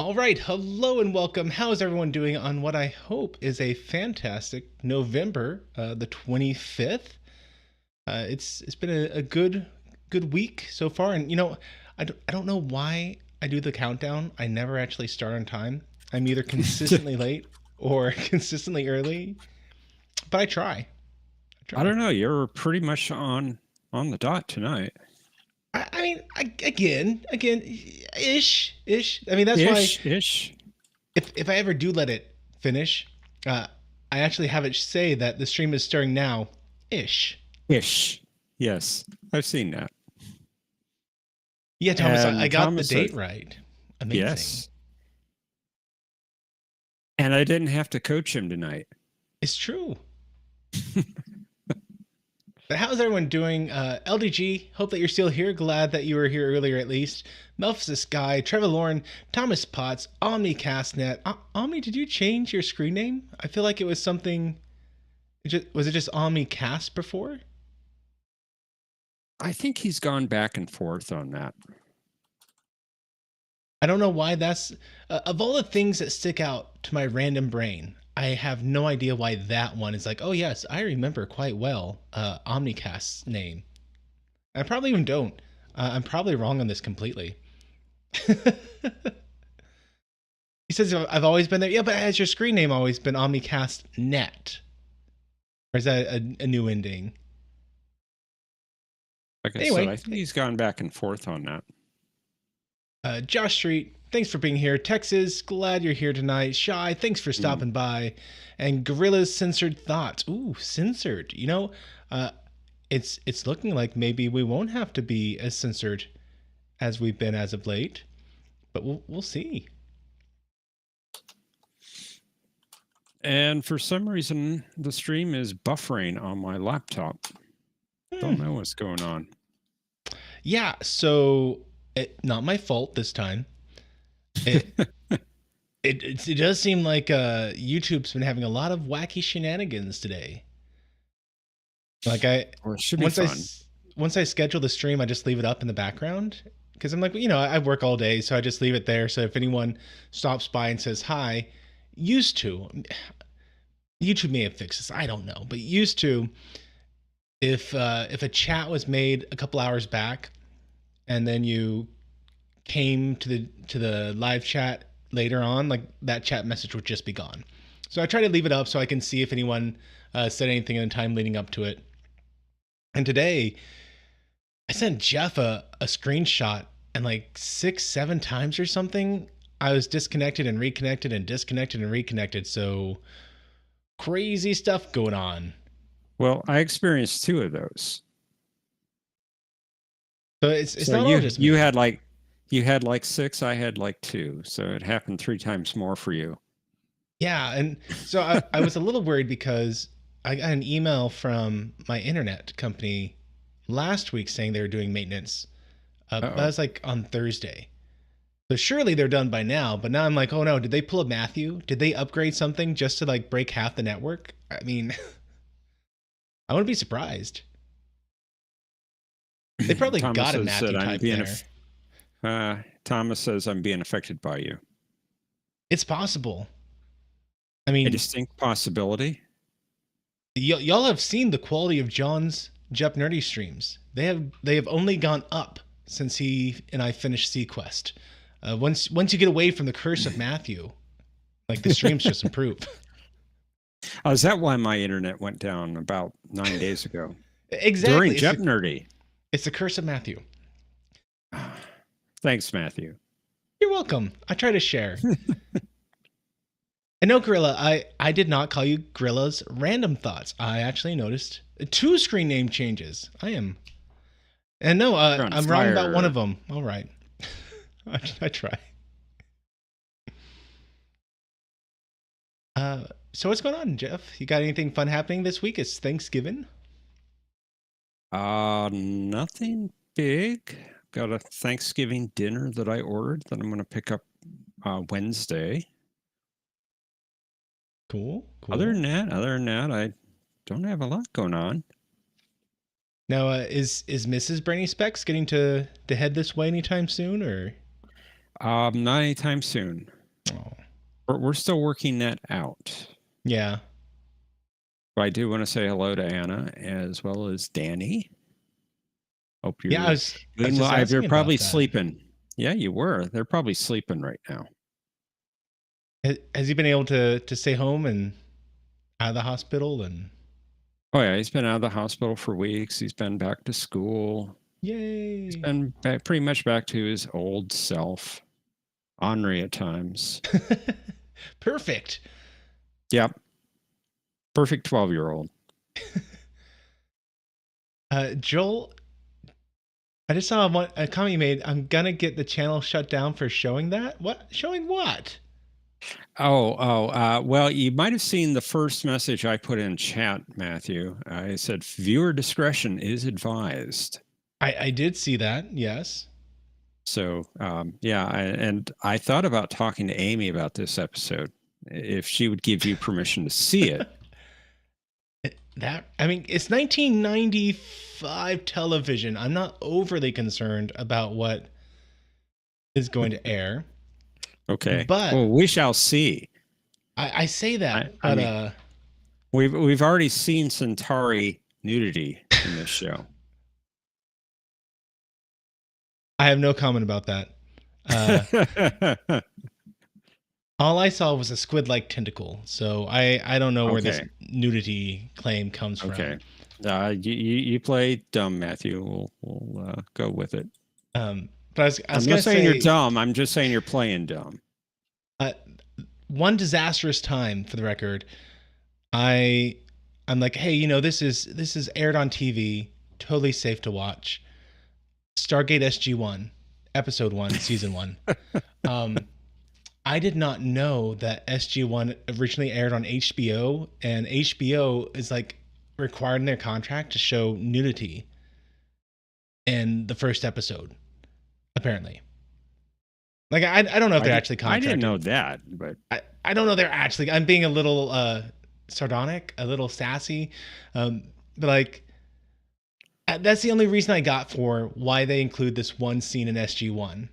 All right, hello and welcome. How's everyone doing on what I hope is a fantastic November, the 25th? It's been a good week so far, and I don't know why I do the countdown. I never actually start on time. I'm either consistently late or consistently early, but I try. I I try. don't know. You're pretty much on the dot tonight. I mean, again, ish. I mean, that's why Ish. if I ever do let it finish, uh, I actually have it say that the stream is starting now, ish. Ish. Yes, I've seen that. Yeah, Thomas, I And got the Thomas date said, right. Amazing. yes. And I didn't have to coach him tonight. It's true. But how's everyone doing? LDG, hope that you're still here. Glad that you were here earlier at least. Melphasis Guy, Trevor Lauren, Thomas Potts, OmniCastNet. Omni, did you change your screen name? I feel like it was something. Was it just OmniCast before? I think he's gone back and forth on that. I don't know why that's of all the things that stick out to my random brain. I have no idea why that one is like, oh yes, I remember quite well Omnicast's name. I probably even don't. I'm probably wrong on this completely. He says I've always been there. Yeah, but has your screen name always been Omnicast Net? Or is that a new ending? Like I Anyway, said, I think he's gone back and forth on that. Josh Street, thanks for being here. Texas, glad you're here tonight. Shy, thanks for stopping by. And Gorilla's Censored Thoughts. Ooh, censored. It's looking like maybe we won't have to be as censored as we've been as of late, but we'll see. And for some reason, the stream is buffering on my laptop. Don't know what's going on. Yeah, so not my fault this time. It does seem like YouTube's been having a lot of wacky shenanigans today. Like Well, it should be fun. once I schedule the stream, I just leave it up in the background because I'm like, I work all day, so I just leave it there. So if anyone stops by and says hi, used to, YouTube may have fixed this, I don't know, but used to, if a chat was made a couple hours back, and then you came to the live chat later on, like that chat message would just be gone. So I try to leave it up so I can see if anyone said anything in the time leading up to it. And today, I sent Jeff a screenshot, and like 6, 7 times or something, I was disconnected and reconnected and disconnected and reconnected. So crazy stuff going on. Well, I experienced 2 of those. So it's So not all just me. you had like 6, I had like 2. So it happened 3 times more for you. Yeah, and so I was a little worried because I got an email from my internet company last week saying they were doing maintenance. That was like on Thursday. So surely they're done by now, but now I'm like, oh no, did they pull a Matthew? Did they upgrade something just to like break half the network? I mean, I wouldn't be surprised. They probably Thomas got a has Matthew said I'm type being there. Thomas says I'm being affected by you. It's possible. I mean, A distinct possibility. y'all have seen the quality of John's Jep Nerdy streams. They have only gone up since he and I finished Sequest. Once you get away from the curse of Matthew, like the streams just improve. Is that why my internet went down about 9 days ago? Exactly. During Jep Nerdy. It's the curse of Matthew. Thanks, Matthew. You're welcome. I try to share. And no, Gorilla, I did not call you Gorilla's Random Thoughts. I actually noticed 2 screen name changes. And no, I'm wrong about one of them. All right. I try. So what's going on, Jeff? You got anything fun happening this week? It's Thanksgiving. Nothing big. Got a Thanksgiving dinner that I ordered that I'm going to pick up Wednesday. Cool. Other than that, I don't have a lot going on. Now, is Mrs. Brainy Specs getting to head this way anytime soon, or? Not anytime soon. Oh. We're still working that out. Yeah. But I do want to say hello to Anna as well as Danny. Hope Yeah, you're I was doing just well. They're asking probably about that. sleeping. Yeah, you were. They're probably sleeping right now. Has he been able to stay home and out of the hospital and Oh yeah, he's been out of the hospital for weeks. He's been back to school. He's yay? been pretty much back to his old self. Ornery at times. Perfect. Yep. Perfect 12-year-old. Joel, I just saw a comment you made. I'm gonna get the channel shut down for showing that. What? Showing what? Well, you might have seen the first message I put in chat, Matthew. I said viewer discretion is advised. I did see that. Yes. So, yeah, and I thought about talking to Amy about this episode, if she would give you permission to see it. That I mean, it's 1995 television. I'm not overly concerned about what is going to air. Okay. But Well, we shall see. I say that, I but mean, we've already seen Centauri nudity in this show. I have no comment about that. All I saw was a squid-like tentacle, so I don't know where this nudity claim comes from. Okay. You play dumb, Matthew. We'll go with it. But I was I'm gonna not saying say you're dumb. I'm just saying you're playing dumb. One disastrous time for the record. I'm like, hey, you know, this is aired on TV, totally safe to watch. Stargate SG-1, episode 1, season 1. I did not know that SG-1 originally aired on HBO, and HBO is like required in their contract to show nudity in the first episode, apparently. Like I don't know if they're actually contracted. I didn't know that, but I don't know they're actually. I'm being a little sardonic, a little sassy, but like that's the only reason I got for why they include this one scene in SG-1.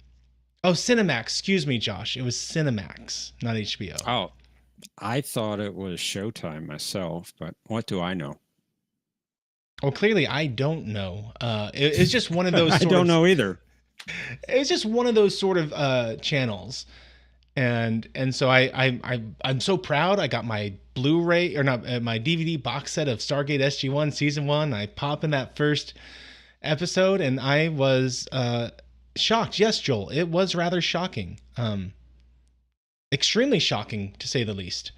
Oh, Cinemax. Excuse me, Josh. It was Cinemax, not HBO. Oh, I thought it was Showtime myself, but what do I know? Well, clearly I don't know. It's just one of those. I don't know either. It's just one of those sort of channels, and so I'm so proud. I got my Blu-ray or not my DVD box set of Stargate SG-1 season 1. I pop in that first episode, and I was shocked. Yes, Joel, it was rather shocking. Extremely shocking to say the least.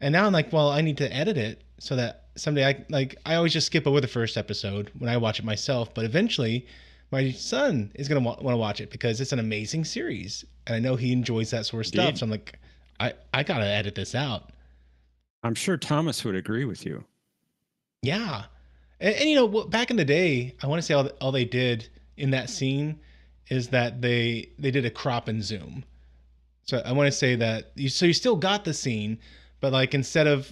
And now I'm like, well, I need to edit it so that someday I always just skip over the first episode when I watch it myself, but eventually my son is going to want to watch it because it's an amazing series. And I know he enjoys that sort of stuff. So I'm like, I got to edit this out. I'm sure Thomas would agree with you. Yeah. And you know, back in the day, I want to say all they did in that scene is that they did a crop and zoom. So I want to say that you still got the scene, but like instead of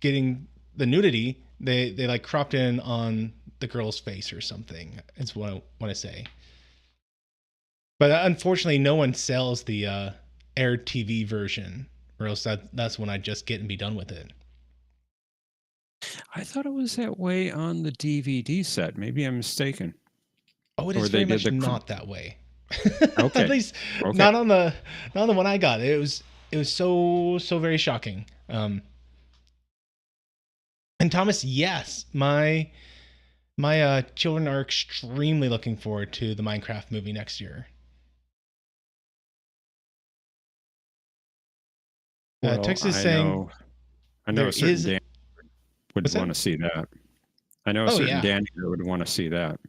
getting the nudity, they like cropped in on the girl's face or something. Is what I want to say. But unfortunately, no one sells the aired TV version, or else that's when I just get and be done with it. I thought it was that way on the DVD set. Maybe I'm mistaken. Oh, it is very much not that way. Okay. At least not on the one I got. It was so very shocking. And Thomas, yes, my children are extremely looking forward to the Minecraft movie next year. Well, Texas is saying I know a certain Dan would want to see that. I know a certain Dan would want to see that.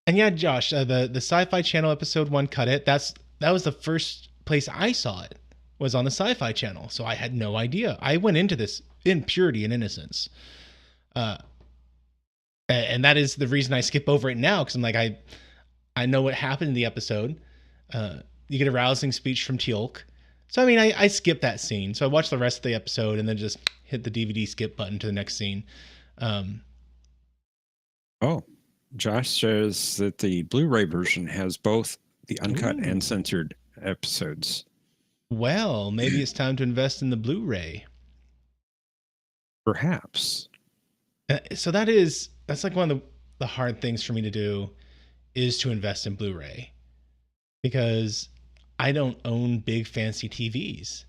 And yeah, Josh, the Sci-Fi Channel episode 1 cut it. That was the first place I saw it, was on the Sci-Fi Channel. So I had no idea. I went into this in purity and innocence. And that is the reason I skip over it now, because I'm like, I know what happened in the episode. You get a rousing speech from Teal'c. So I mean, I skipped that scene. So I watched the rest of the episode and then just hit the DVD skip button to the next scene. Josh says that the Blu-ray version has both the uncut Ooh. and censored episodes. Well, maybe it's time to invest in the Blu-ray. Perhaps. So that's like one of the hard things for me to do is to invest in Blu-ray because I don't own big fancy TVs.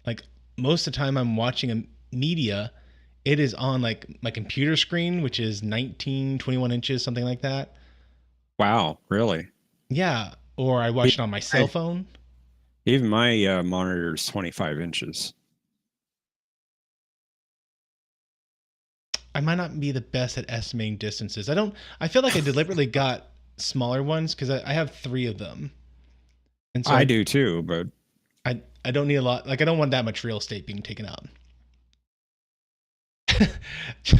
Like most of the time I'm watching a media, it is on like my computer screen, which is 19, 21 inches, something like that. Wow, really? Yeah. Or I watch it on my cell I, phone. even my monitor is 25 inches. I might not be the best at estimating distances. I feel like I deliberately got smaller ones because I have three of them. And so I do too, but I don't need a lot. Like I don't want that much real estate being taken up.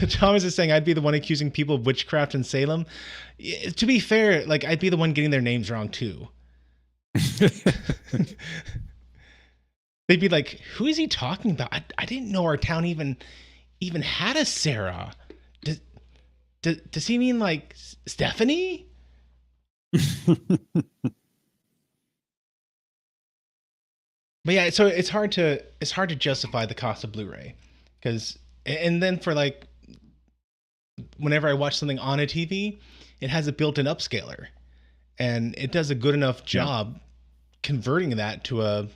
Thomas is saying I'd be the one accusing people of witchcraft in Salem. To be fair, like I'd be the one getting their names wrong too. They'd be like, "Who is he talking about? I didn't know our town even had a Sarah. Does he mean like Stephanie?" But yeah, so it's hard to justify the cost of Blu-ray because and then for like whenever I watch something on a TV, it has a built-in upscaler and it does a good enough Yeah. job converting that to a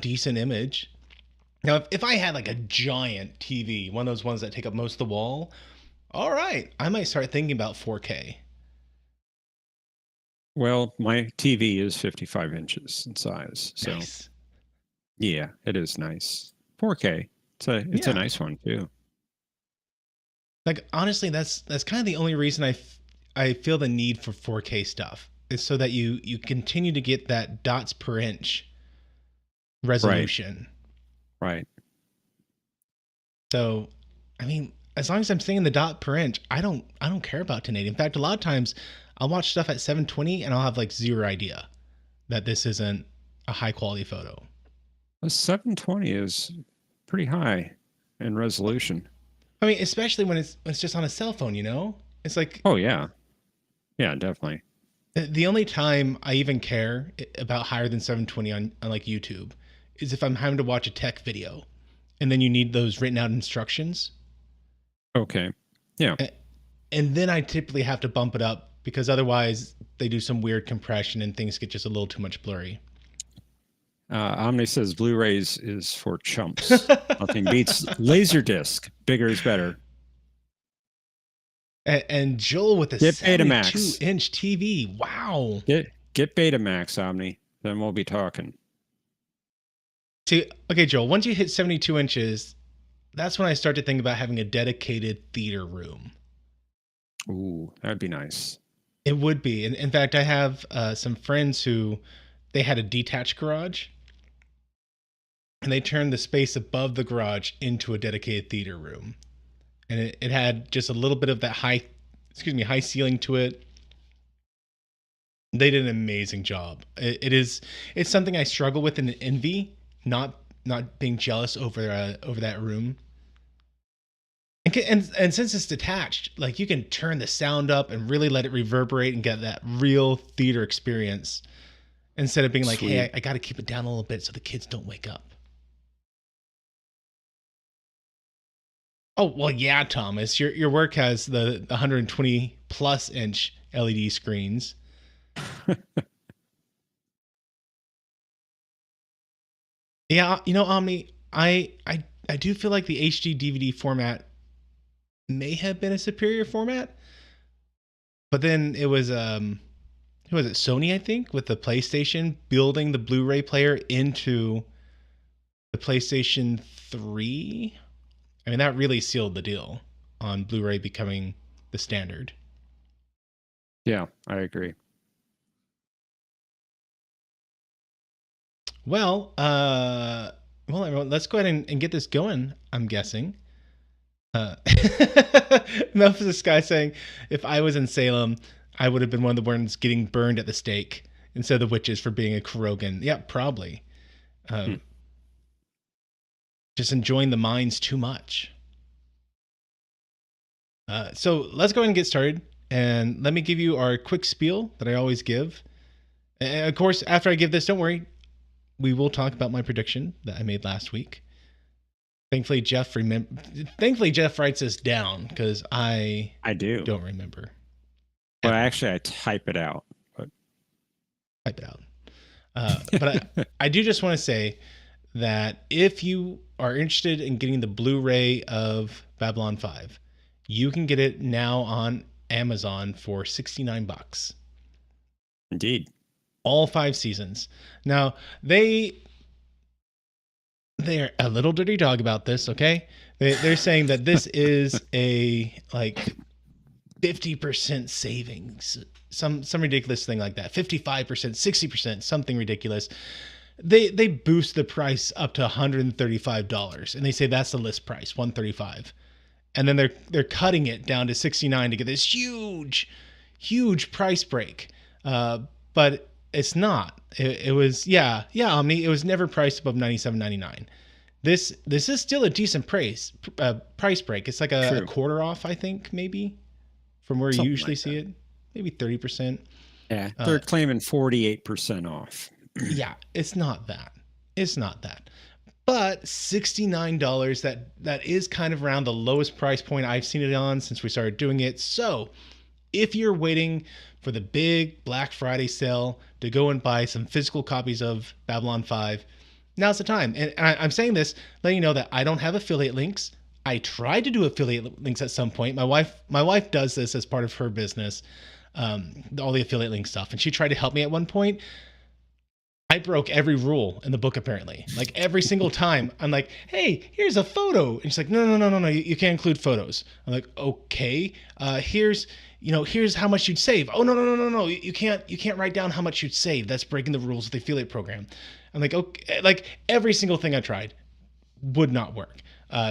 decent image. Now, if I had like a giant TV, one of those ones that take up most of the wall, all right, I might start thinking about 4K. Well, my TV is 55 inches in size. So, Nice. yeah, it is nice. 4K. It's a Yeah. nice one too. Like honestly, that's kind of the only reason I feel the need for 4K stuff is so that you continue to get that dots per inch Right. resolution. Right. So, I mean, as long as I'm staying in the dot per inch, I don't care about 1080. In fact, a lot of times I'll watch stuff at 720 and I'll have like zero idea that this isn't a high quality photo. A 720 is pretty high in resolution. I mean, especially when it's just on a cell phone, you know? It's like Oh yeah. Yeah, definitely. the only time I even care about higher than 720 on like YouTube is if I'm having to watch a tech video and then you need those written out instructions. Okay. Yeah. And then I typically have to bump it up because otherwise they do some weird compression and things get just a little too much blurry. Omni says Blu-rays is for chumps. Nothing beats Laserdisc. Bigger is better. And Joel with a Get 72 Betamax. inch TV. Wow. Get Betamax, Omni. Then we'll be talking. See, okay, Joel, once you hit 72 inches, that's when I start to think about having a dedicated theater room. Ooh, that'd be nice. It would be. In fact, I have some friends who they had a detached garage and they turned the space above the garage into a dedicated theater room. And it had just a little bit of that high ceiling to it. They did an amazing job. It's something I struggle with in envy, not being jealous over that room. And since it's detached, like you can turn the sound up and really let it reverberate and get that real theater experience instead of being like, Sweet. hey, I got to keep it down a little bit so the kids don't wake up. Oh well, yeah, Thomas, your work has the 120 plus inch LED screens. Yeah, Omni, I do feel like the HD DVD format may have been a superior format, but then it was who was it, Sony, I think, with the PlayStation building the Blu-ray player into the PlayStation 3. I mean, that really sealed the deal on Blu-ray becoming the standard. Yeah, I agree. Well, everyone, let's go ahead and get this going. I'm guessing. Uh, Memphis guy saying, if I was in Salem, I would have been one of the ones getting burned at the stake instead of the witches for being a Krogan. Yeah, probably. Hmm. Just enjoying the mines too much. So let's go ahead and get started. And let me give you our quick spiel that I always give. And of course, after I give this, don't worry, we will talk about my prediction that I made last week. Thankfully, Thankfully, Jeff writes this down because I do. don't remember. Well, actually, I type it out. But type it out. But I do just want to say that if you are interested in getting the Blu-ray of Babylon 5, you can get it now on Amazon for $69. Indeed. All 5 seasons. Now, they're a little dirty dog about this, okay? They're saying that this is a like 50% savings, some ridiculous thing like that. 55%, 60%, something ridiculous. They boost the price up to $135, and they say that's the list price, $135. And then they're cutting it down to $69 to get this huge price break. But it's not. It was Omni. It was never priced above $97.99. This is still a decent price break. It's like a quarter off, I think, maybe, from where you usually see it. Maybe 30%. Yeah, they're claiming 48% off. Yeah, it's not that. It's not that. But $69, that is kind of around the lowest price point I've seen it on since we started doing it. So if you're waiting for the big Black Friday sale to go and buy some physical copies of Babylon 5, now's the time. And I'm saying this, letting you know that I don't have affiliate links. I tried to do affiliate links at some point. My wife does this as part of her business, all the affiliate link stuff. And she tried to help me at one point. I broke every rule in the book, apparently. Like every single time, I'm like, hey, here's a photo. And she's like, no, you can't include photos. I'm like, okay, here's how much you'd save. Oh, no, you can't write down how much you'd save. That's breaking the rules of the affiliate program. I'm like, okay, like every single thing I tried would not work.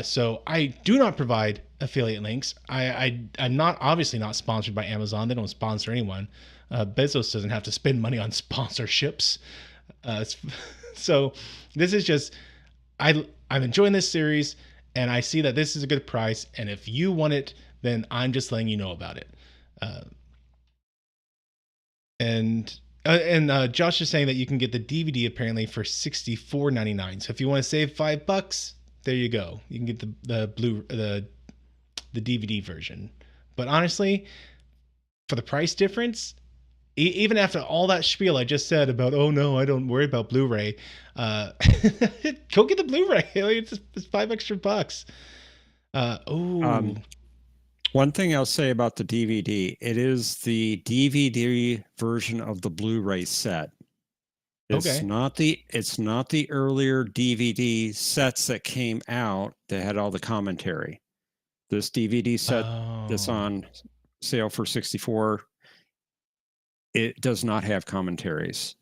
So I do not provide affiliate links. I'm obviously not sponsored by Amazon. They don't sponsor anyone. Bezos doesn't have to spend money on sponsorships. So this is just, I'm enjoying this series, and I see that this is a good price. And if you want it, then I'm just letting you know about it. And Josh is saying that you can get the DVD apparently for $64.99. So if you want to save $5, there you go. You can get the DVD version. But honestly, for the price difference, even after all that spiel I just said about, oh no, I don't worry about Blu-ray, go get the Blu-ray. It's $5 extra. One thing I'll say about the DVD, it is the DVD version of the Blu-ray set. It's not the earlier DVD sets that came out that had all the commentary. This DVD set that's on sale for $64, it does not have commentaries.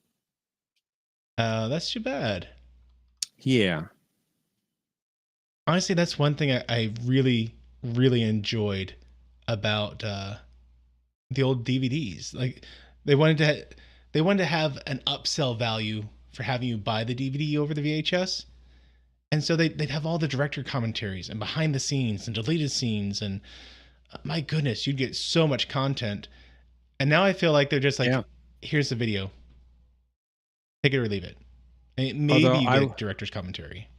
That's too bad. Yeah. Honestly, that's one thing I really, really enjoyed about the old DVDs. Like they wanted to have an upsell value for having you buy the DVD over the VHS. And so they'd have all the director commentaries and behind the scenes and deleted scenes. And my goodness, you'd get so much content. And now I feel like they're just like, here's the video. Take it or leave it. And maybe you get director's commentary.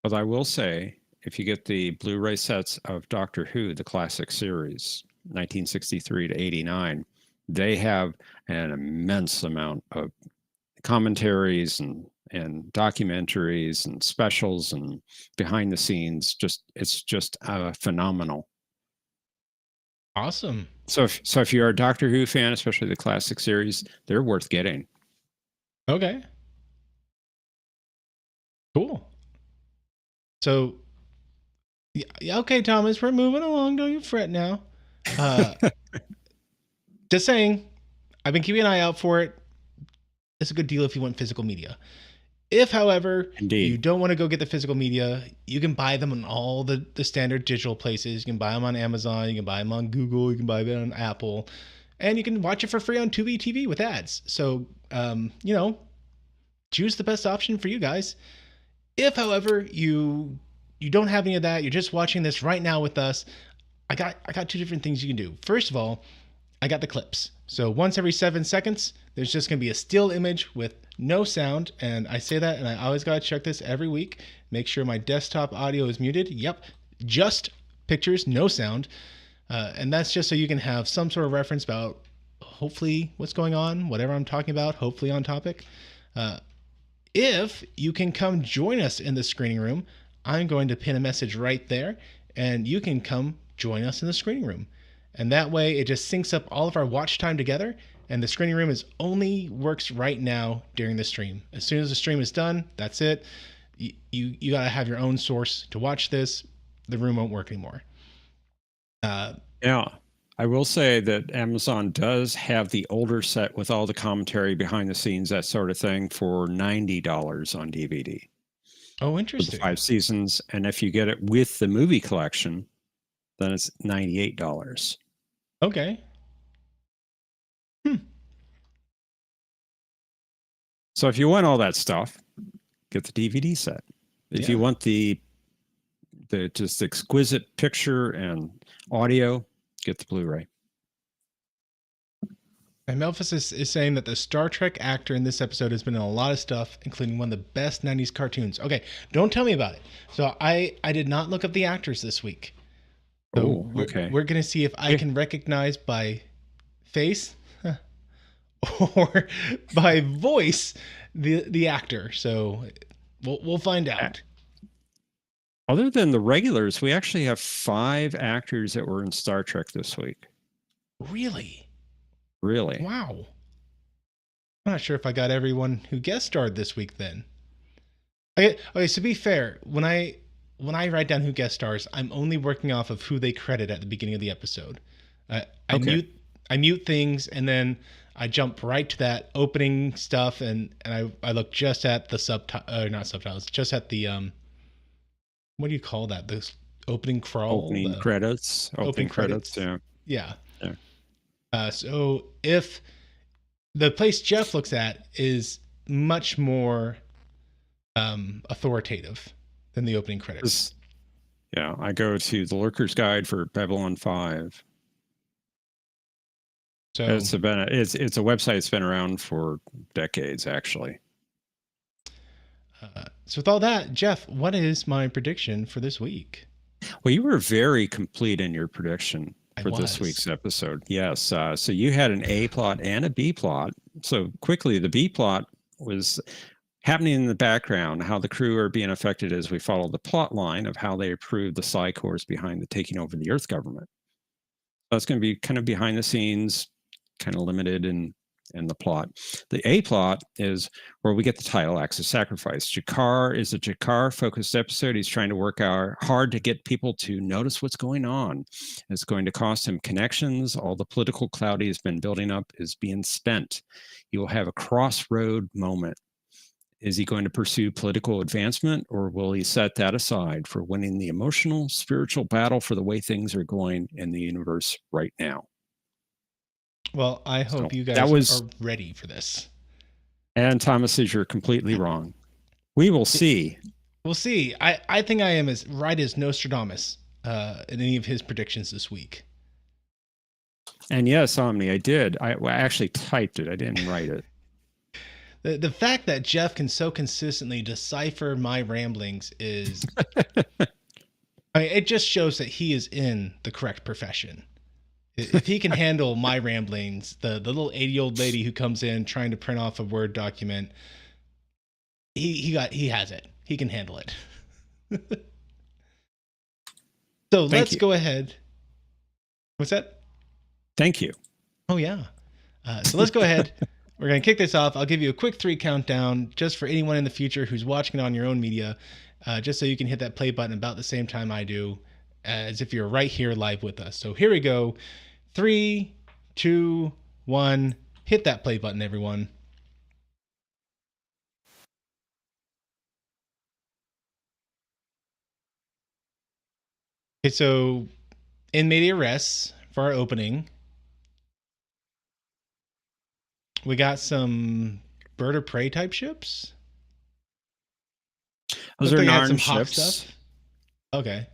But I will say, if you get the Blu-ray sets of Doctor Who, the classic series, 1963 to 89, they have an immense amount of commentaries and documentaries and specials and behind the scenes. It's just phenomenal. Awesome. So if you're a Doctor Who fan, especially the classic series, they're worth getting. Okay. Cool. So, yeah, okay, Thomas, we're moving along. Don't you fret now. Just saying, I've been keeping an eye out for it. It's a good deal if you want physical media. If, however, you don't want to go get the physical media, you can buy them on all the standard digital places. You can buy them on Amazon. You can buy them on Google. You can buy them on Apple. And you can watch it for free on Tubi TV with ads. So, choose the best option for you guys. If, however, you don't have any of that, you're just watching this right now with us, I got two different things you can do. First of all, I got the clips. So once every 7 seconds, there's just going to be a still image with no sound. And I say that, and I always got to check this every week. Make sure my desktop audio is muted. Yep, just pictures, no sound. And that's just so you can have some sort of reference about hopefully what's going on, whatever I'm talking about, hopefully on topic. If you can come join us in the screening room, I'm going to pin a message right there, and you can come join us in the screening room. And that way it just syncs up all of our watch time together, and the screening room is only works right now during the stream. As soon as the stream is done, that's it. You got to have your own source to watch this. The room won't work anymore. Yeah. I will say that Amazon does have the older set with all the commentary behind the scenes, that sort of thing, for $90 on DVD. Oh, interesting. For the 5 seasons. And if you get it with the movie collection, then it's $98. Okay. So if you want all that stuff, get the DVD set. If you want the just exquisite picture and audio, get the Blu-ray. And Memphis is saying that the Star Trek actor in this episode has been in a lot of stuff, including one of the best 90s cartoons. Okay, don't tell me about it. So I did not look up the actors this week. So okay. We're going to see if I can recognize by face or by voice the actor. So we'll find out. Other than the regulars, we actually have 5 actors that were in Star Trek this week. Really? Really? Wow. I'm not sure if I got everyone who guest starred this week then. Okay, so to be fair, when I write down who guest stars, I'm only working off of who they credit at the beginning of the episode. I mute things, and then I jump right to that opening stuff, and I look just at the not subtitles, just at the what do you call that? The opening crawl, opening credits. Opening credits. Yeah. So if the place Jeff looks at is much more authoritative than the opening credits. Yeah, I go to the Lurker's Guide for Babylon 5. So it's a website that's been around for decades, actually. So with all that, Jeff, what is my prediction for this week? Well, you were very complete in your prediction for this week's episode. Yes. So you had an A plot and a B plot. So quickly, the B plot was happening in the background, how the crew are being affected as we follow the plot line of how they approved the Psi Corps behind the taking over the Earth government. So it's going to be kind of behind the scenes, kind of limited in the plot. The A plot is where we get the title, Acts of Sacrifice. Jakar is a Jakar-focused episode. He's trying to work hard to get people to notice what's going on. It's going to cost him connections. All the political clout he's been building up is being spent. He will have a crossroad moment. Is he going to pursue political advancement, or will he set that aside for winning the emotional, spiritual battle for the way things are going in the universe right now? Well, I hope you guys are ready for this. And Thomas says you're completely wrong. We will see. We'll see. I think I am as right as Nostradamus in any of his predictions this week. And yes, Omni, I did. I actually typed it. I didn't write it. The fact that Jeff can so consistently decipher my ramblings is... I mean, it just shows that he is in the correct profession. If he can handle my ramblings, the little 80-year-old lady who comes in trying to print off a Word document, he has it. He can handle it. So let's go ahead. What's that? Thank you. Oh, yeah. So let's go ahead. We're going to kick this off. I'll give you a quick 3 countdown just for anyone in the future who's watching it on your own media, just so you can hit that play button about the same time I do, as if you're right here live with us. So here we go. 3, 2, 1. Hit that play button, everyone. Okay, so in media res for our opening, we got some bird of prey type ships. Those are Narn ships. Stuff. Okay.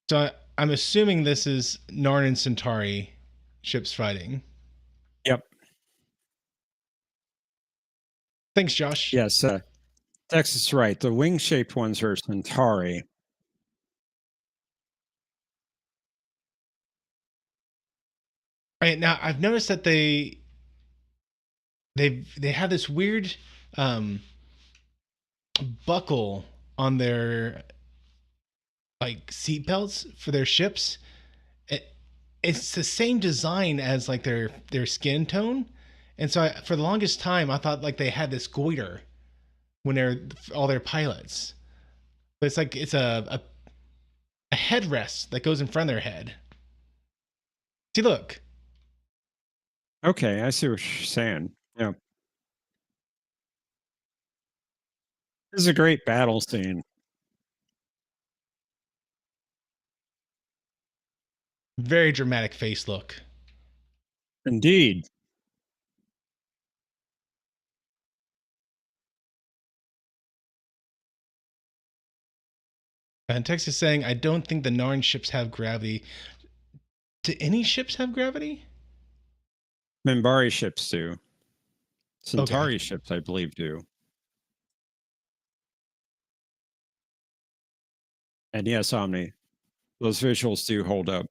So I'm assuming this is Narn and Centauri ships fighting. Yep. Thanks, Josh. Yes, Texas is right. The wing-shaped ones are Centauri. All right, now I've noticed that they have this weird buckle on their like seat belts for their ships. It, it's the same design as like their skin tone, and so for the longest time I thought like they had this goiter when they're all their pilots, but it's like it's a headrest that goes in front of their head. See, look. Okay, I see what you're saying. Yeah. This is a great battle scene. Very dramatic face look. Indeed. And Tex is saying, I don't think the Narn ships have gravity. Do any ships have gravity? Minbari ships do. Okay. Centauri ships, I believe, do. And yes, Omni, those visuals do hold up.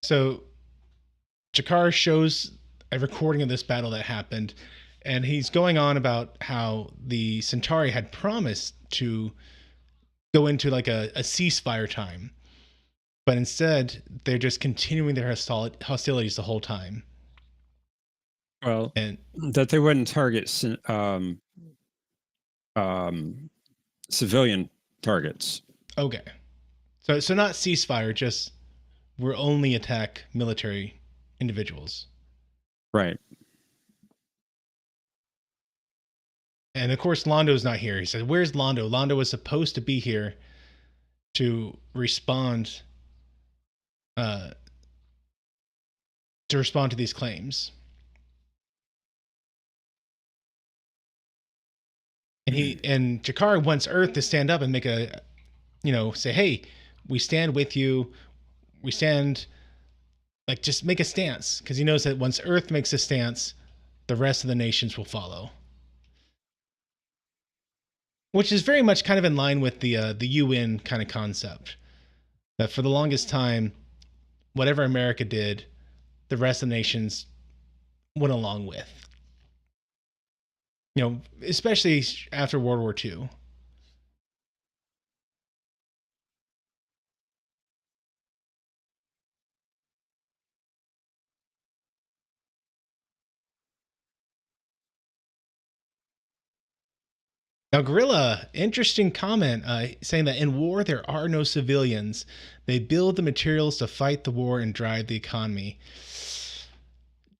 So Jakar shows a recording of this battle that happened, and he's going on about how the Centauri had promised to go into like a ceasefire time, but instead they're just continuing their hostilities the whole time. Well, And that they wouldn't target civilian targets. okay, so not ceasefire, just we'll only attack military individuals. Right. And of course, Londo's not here. He says, "Where's Londo? Londo was supposed to be here to respond, uh, to respond to these claims." And Jakar wants Earth to stand up and make a, say, "Hey, we stand with you. We stand, like, just make a stance," because he knows that once Earth makes a stance, the rest of the nations will follow. Which is very much kind of in line with the UN kind of concept that for the longest time, whatever America did, the rest of the nations went along with. Especially after World War II. Now, Gorilla, interesting comment saying that in war there are no civilians. They build the materials to fight the war and drive the economy.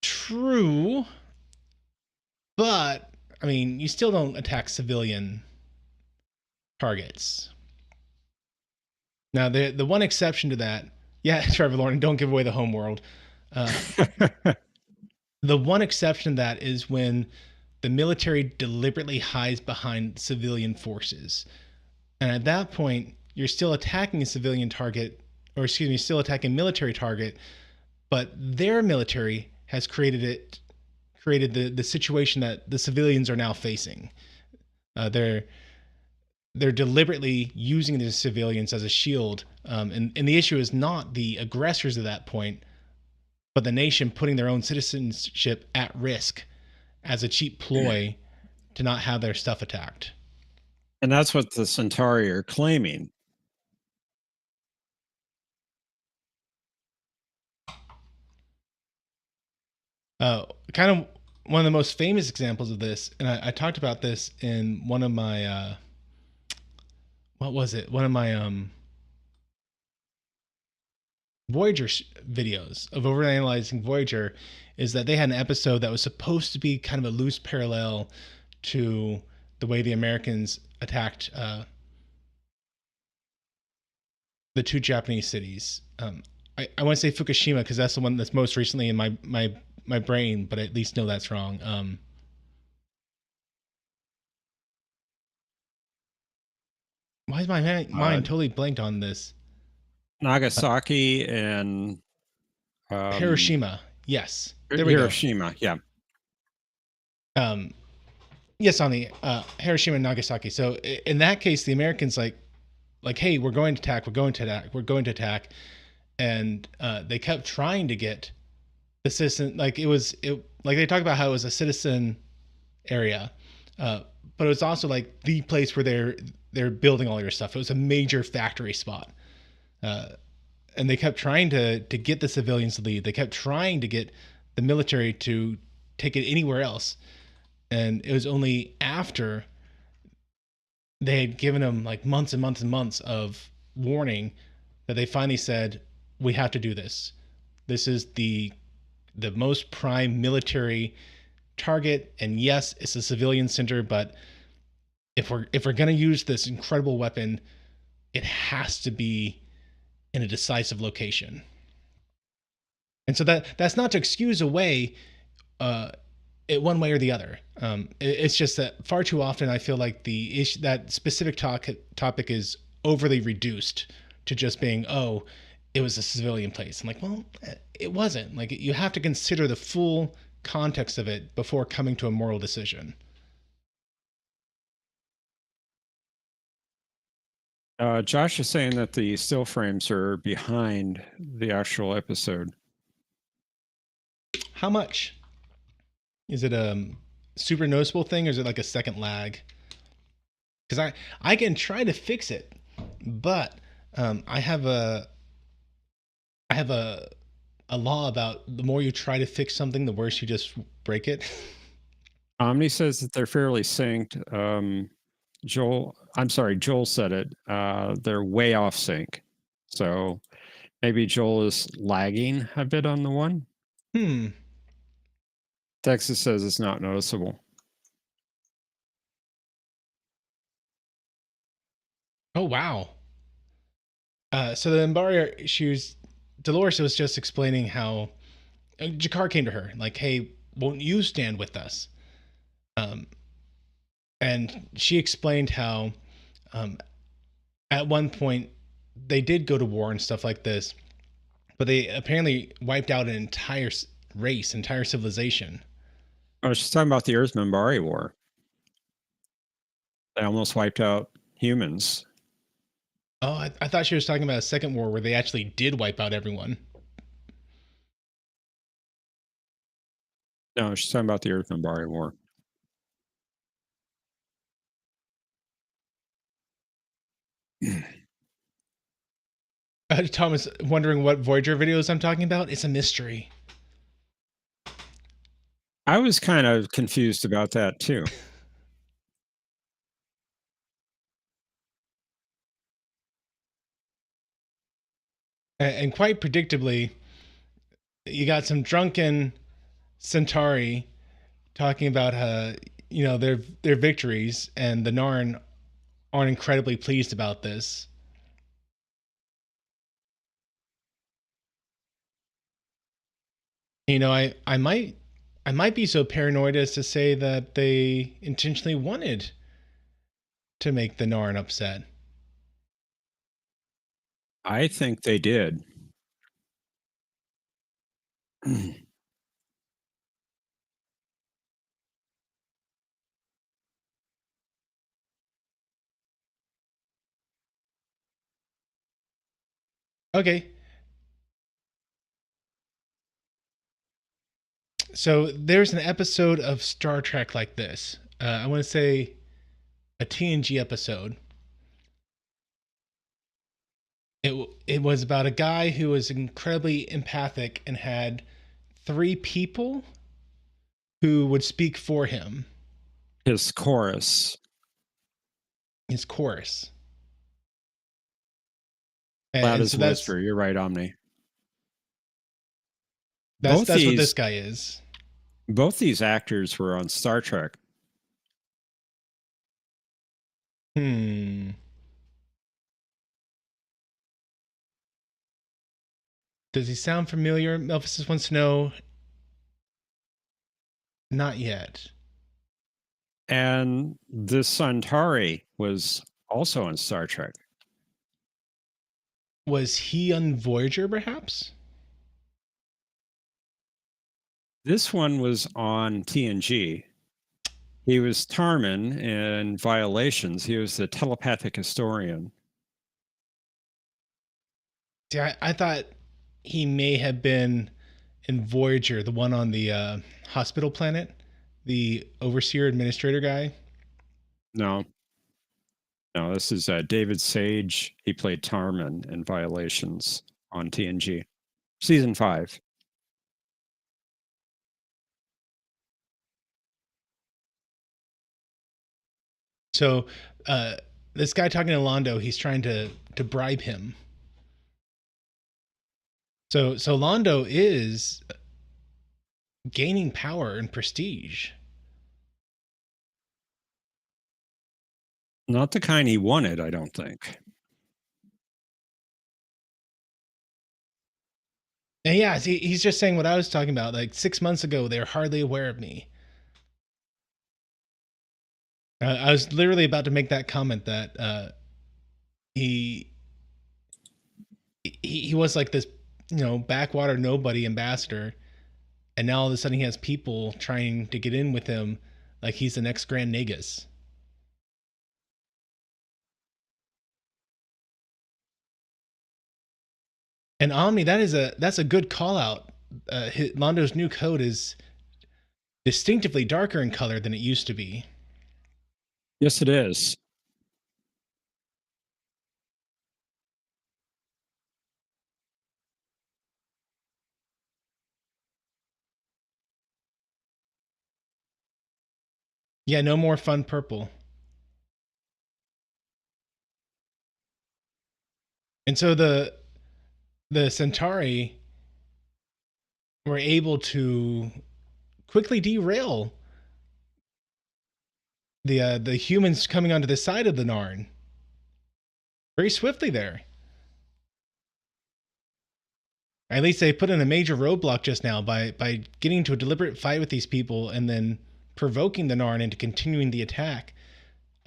True, but I mean, you still don't attack civilian targets. Now, the one exception to that, yeah, Trevor Lauren, don't give away the home world. Uh, the one exception to that is when the military deliberately hides behind civilian forces. And at that point, you're still attacking a civilian target, or excuse me, still attacking a military target, but their military has created the situation that the civilians are now facing. They're deliberately using the civilians as a shield, and the issue is not the aggressors at that point, but the nation putting their own citizenship at risk as a cheap ploy to not have their stuff attacked. And that's what the Centauri are claiming. Kind of one of the most famous examples of this, and I talked about this in one of my what was it? One of my Voyager videos of overanalyzing Voyager, is that they had an episode that was supposed to be kind of a loose parallel to the way the Americans attacked the two Japanese cities. I want to say Fukushima because that's the one that's most recently in my brain, but I at least know that's wrong. Why is my Uh, mind totally blanked on this? Nagasaki and Hiroshima. Yes, there we go. Hiroshima. Yeah. Um, yes, on the Hiroshima and Nagasaki. So in that case, the Americans hey, we're going to attack. We're going to attack. We're going to attack, and they kept trying to get the citizen. Like they talk about how it was a citizen area, but it was also like the place where they're building all your stuff. It was a major factory spot, and they kept trying to get the civilians to leave. They kept trying to get the military to take it anywhere else, and it was only after they had given them like months and months and months of warning that they finally said, "We have to do this. This is the most prime military target, and yes, it's a civilian center, but if we're gonna use this incredible weapon, it has to be in a decisive location." And so that's not to excuse away uh, it one way or the other. It's just that far too often I feel like the issue that specific topic is overly reduced to just being, oh, it was a civilian place. I'm like, well, it wasn't. Like you have to consider the full context of it before coming to a moral decision. Josh is saying that the still frames are behind the actual episode. How much? Is it a super noticeable thing, or is it like a second lag? Because I can try to fix it, but I have a law about the more you try to fix something, the worse you just break it. Omni says that they're fairly synced. Joel said it. They're way off sync. So maybe Joel is lagging a bit on the one. Texas says it's not noticeable. Oh wow. So the Embaria, Dolores was just explaining how Jakar came to her like, "Hey, won't you stand with us?" Um, and she explained how, um, at one point, they did go to war and stuff like this, but they apparently wiped out an entire race, entire civilization. Oh, she's talking about the Earth Minbari War. They almost wiped out humans. Oh, I thought she was talking about a second war where they actually did wipe out everyone. No, she's talking about the Earth Minbari War. Thomas wondering what Voyager videos I'm talking about. It's a mystery. I was kind of confused about that too. And quite predictably, you got some drunken Centauri talking about their victories, and the Narn aren't incredibly pleased about this. I might be so paranoid as to say that they intentionally wanted to make the Narn upset. I think they did. Okay. So there's an episode of Star Trek like this. I want to say a TNG episode. It was about a guy who was incredibly empathic and had three people who would speak for him. His chorus. His chorus. Loud And as so whisper. You're right, Omni. that's what this guy is. Both these actors were on Star Trek. Does he sound familiar? Melphasis wants to know. Not yet. And this Centauri was also on Star Trek. Was he on Voyager, perhaps? This one was on TNG. He was Tarman in Violations. He was the telepathic historian. See, I thought he may have been in Voyager, the one on the hospital planet, the overseer administrator guy. No. No, this is David Sage. He played Tarman in Violations on TNG. Season 5. So this guy talking to Londo, he's trying to bribe him. So Londo is gaining power and prestige. Not the kind he wanted, I don't think. And yeah, he's just saying what I was talking about. Like 6 months ago, they were hardly aware of me. I was literally about to make that comment that he was like this, backwater nobody ambassador, and now all of a sudden he has people trying to get in with him, like he's the next Grand Nagus. And Omni, that's a good call out. Londo's new coat is distinctively darker in color than it used to be. Yes, it is. Yeah, no more fun purple. And so the Centauri were able to quickly derail the humans coming onto the side of the Narn very swiftly there. At least they put in a major roadblock just now by getting to a deliberate fight with these people and then provoking the Narn into continuing the attack.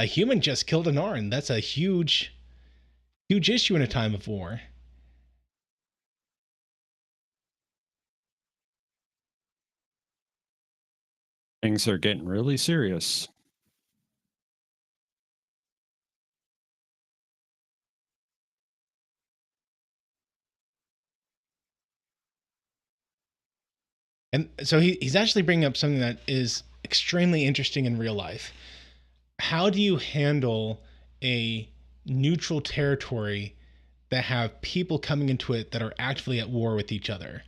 A human just killed a Narn. That's a huge issue in a time of war. Things are getting really serious. And so he's actually bringing up something that is extremely interesting in real life. How do you handle a neutral territory that have people coming into it that are actively at war with each other?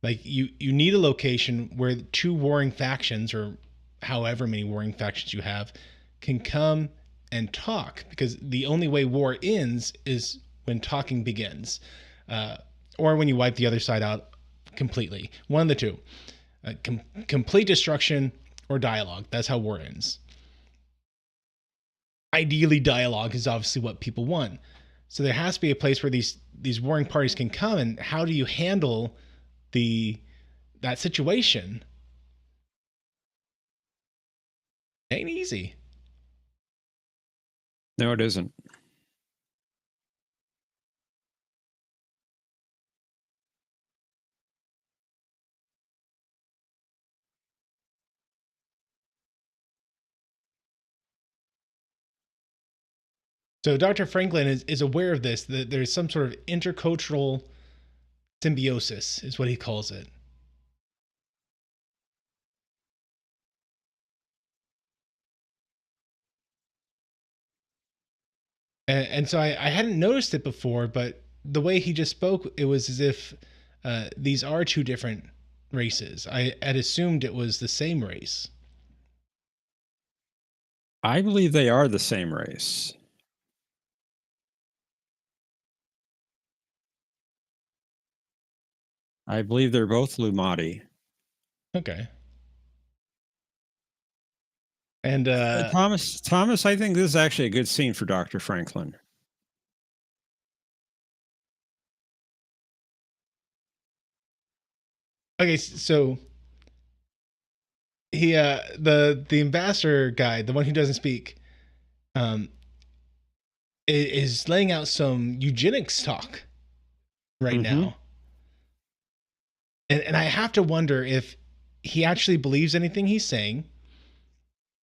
Like you need a location where two warring factions, or however many warring factions you have, can come and talk, because the only way war ends is when talking begins, or when you wipe the other side out completely. One of the two. Complete destruction or dialogue. That's how war ends. Ideally, dialogue is obviously what people want. So there has to be a place where these warring parties can come. And how do you handle that situation? Ain't easy. No, it isn't. So Dr. Franklin is aware of this, that there's some sort of intercultural symbiosis, is what he calls it. And so I hadn't noticed it before, but the way he just spoke, it was as if these are two different races. I had assumed it was the same race. I believe they are the same race. I believe they're both Lumati. Okay. And Thomas, I think this is actually a good scene for Dr. Franklin. Okay, so he the ambassador guy, the one who doesn't speak, um, is laying out some eugenics talk right Mm-hmm. now, and I have to wonder if he actually believes anything he's saying,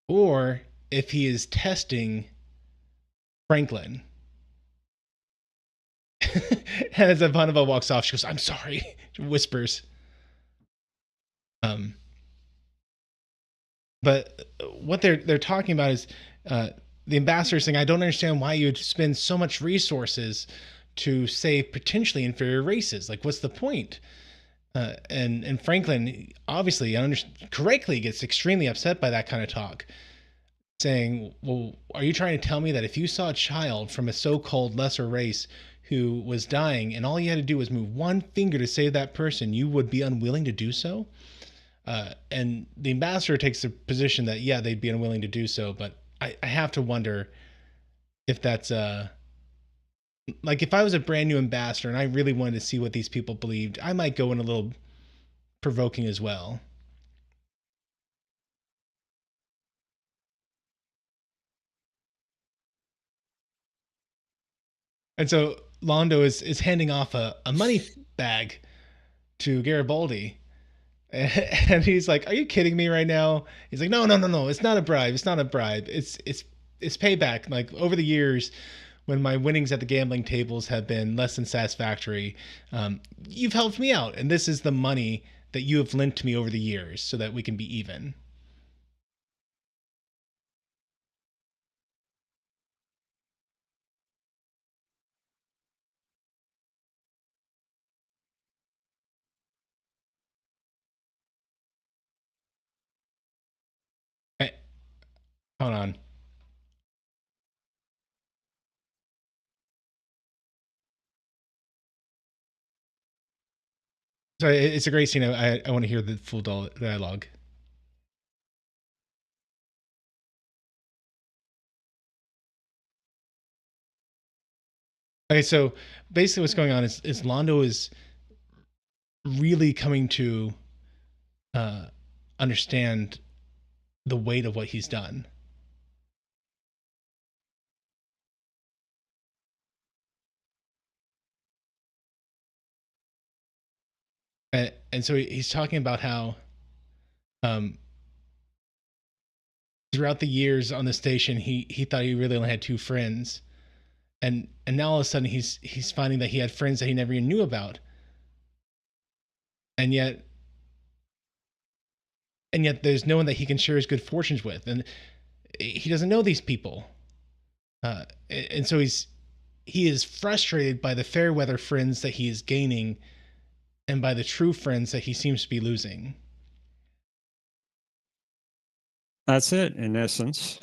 or if he is testing Franklin. And as Ivanova walks off, she goes, "I'm sorry," she whispers. Um, but what they're talking about is the ambassador saying, "I don't understand why you'd spend so much resources to save potentially inferior races. Like, what's the point?" And Franklin obviously correctly gets extremely upset by that kind of talk, saying, "Well, are you trying to tell me that if you saw a child from a so-called lesser race who was dying and all you had to do was move one finger to save that person, you would be unwilling to do so?" And the ambassador takes the position that yeah, they'd be unwilling to do so, but I have to wonder if that's like if I was a brand new ambassador and I really wanted to see what these people believed, I might go in a little provoking as well. And so Londo is handing off a money bag to Garibaldi. And he's like, "Are you kidding me right now?" He's like, "No, no, no, no. It's not a bribe. It's not a bribe. It's payback. Like over the years, when my winnings at the gambling tables have been less than satisfactory, you've helped me out, and this is the money that you have lent to me over the years, so that we can be even." Hey, hold on. So it's a great scene. I want to hear the full dialogue. Okay, so basically, what's going on is Londo is really coming to uh, understand the weight of what he's done. And so he's talking about how um, throughout the years on the station, he thought he really only had two friends, and now all of a sudden he's finding that he had friends that he never even knew about, and yet there's no one that he can share his good fortunes with, and he doesn't know these people, and so he is frustrated by the fair weather friends that he is gaining, and by the true friends that he seems to be losing. That's it, in essence.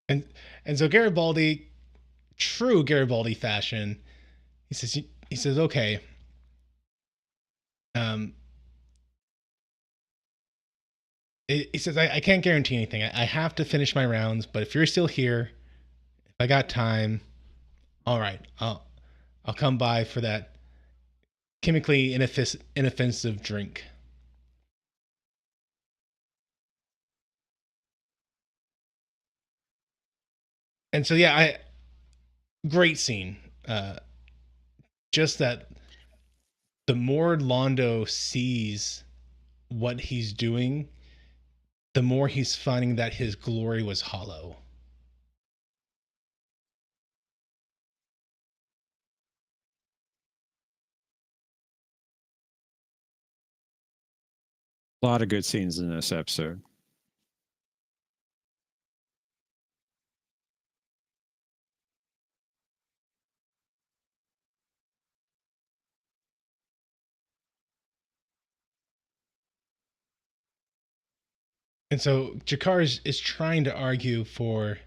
And and so Garibaldi, true Garibaldi fashion, he says, "Okay, um, he says, I can't guarantee anything. I have to finish my rounds, but if you're still here, if I got time, all right, I'll come by for that chemically inoffensive drink." And so yeah, I great scene. Just that the more Londo sees what he's doing, the more he's finding that his glory was hollow. A lot of good scenes in this episode. And so Jakar is trying to argue for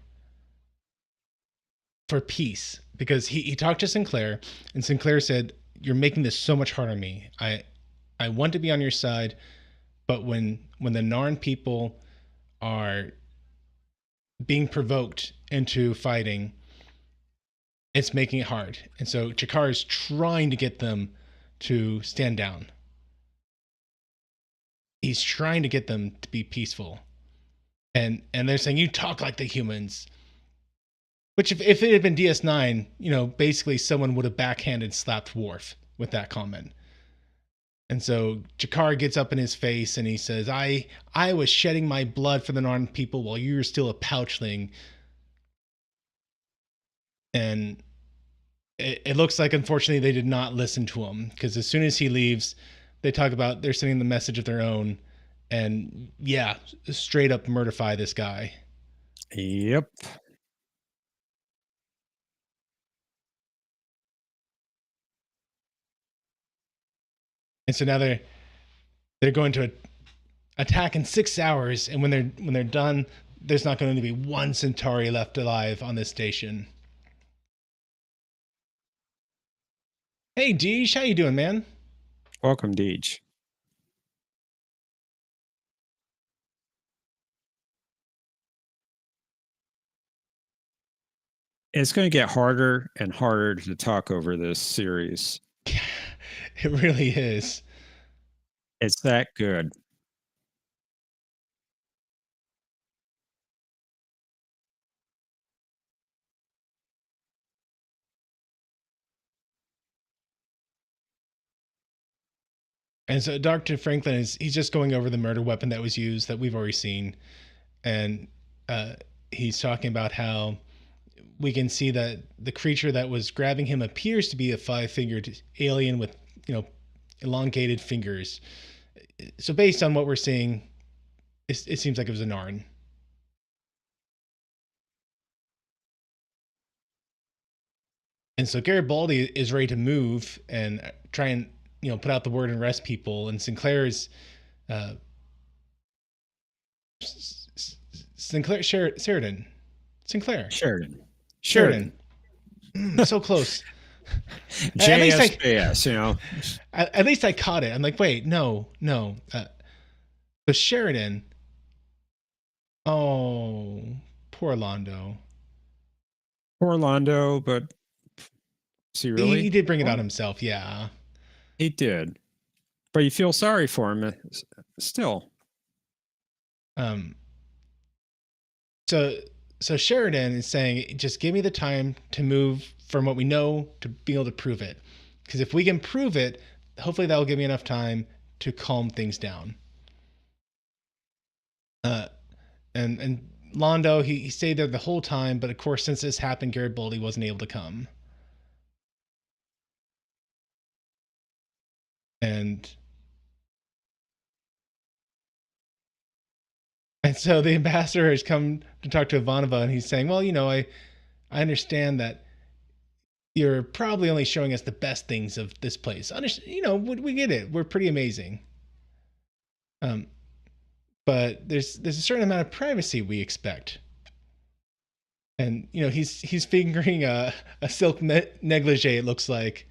peace because he talked to Sinclair, and Sinclair said, "You're making this so much harder on me. I want to be on your side, But when the Narn people are being provoked into fighting, it's making it hard. And so Chakar is trying to get them to stand down. He's trying to get them to be peaceful. And they're saying, you talk like the humans. Which if it had been DS9, basically someone would have backhanded slapped Worf with that comment. And so Jakar gets up in his face and he says, I was shedding my blood for the Narn people while you were still a pouchling. And it looks like, unfortunately, they did not listen to him, because as soon as he leaves, they talk about they're sending the message of their own. And yeah, straight up murderify this guy. Yep. And so now they're going to attack in 6 hours, and when they're done, there's not going to be one Centauri left alive on this station. Hey, Deej, how you doing, man? Welcome, Deej. It's going to get harder and harder to talk over this series. It really is. It's that good. And so Dr. Franklin he's just going over the murder weapon that was used that we've already seen. And he's talking about how we can see that the creature that was grabbing him appears to be a 5-fingered alien with, elongated fingers. So based on what we're seeing, it seems like it was a Narn. And so Garibaldi is ready to move and try and put out the word and arrest people. And Sinclair's Sinclair Sheridan. Sinclair. Sheridan. So close. JSPS, At least I caught it. I'm like, wait, no. The Sheridan. Oh, poor Londo. Poor Londo, but see, really? He did bring it on himself, yeah. He did. But you feel sorry for him still. So Sheridan is saying, just give me the time to move from what we know to be able to prove it. Because if we can prove it, hopefully that will give me enough time to calm things down. And Londo, he stayed there the whole time, but of course, since this happened, Garibaldi wasn't able to come. And so the ambassador has come to talk to Ivanova, and he's saying, well, I understand that you're probably only showing us the best things of this place. We get it. We're pretty amazing. But there's a certain amount of privacy we expect. And he's fingering a silk negligee, it looks like.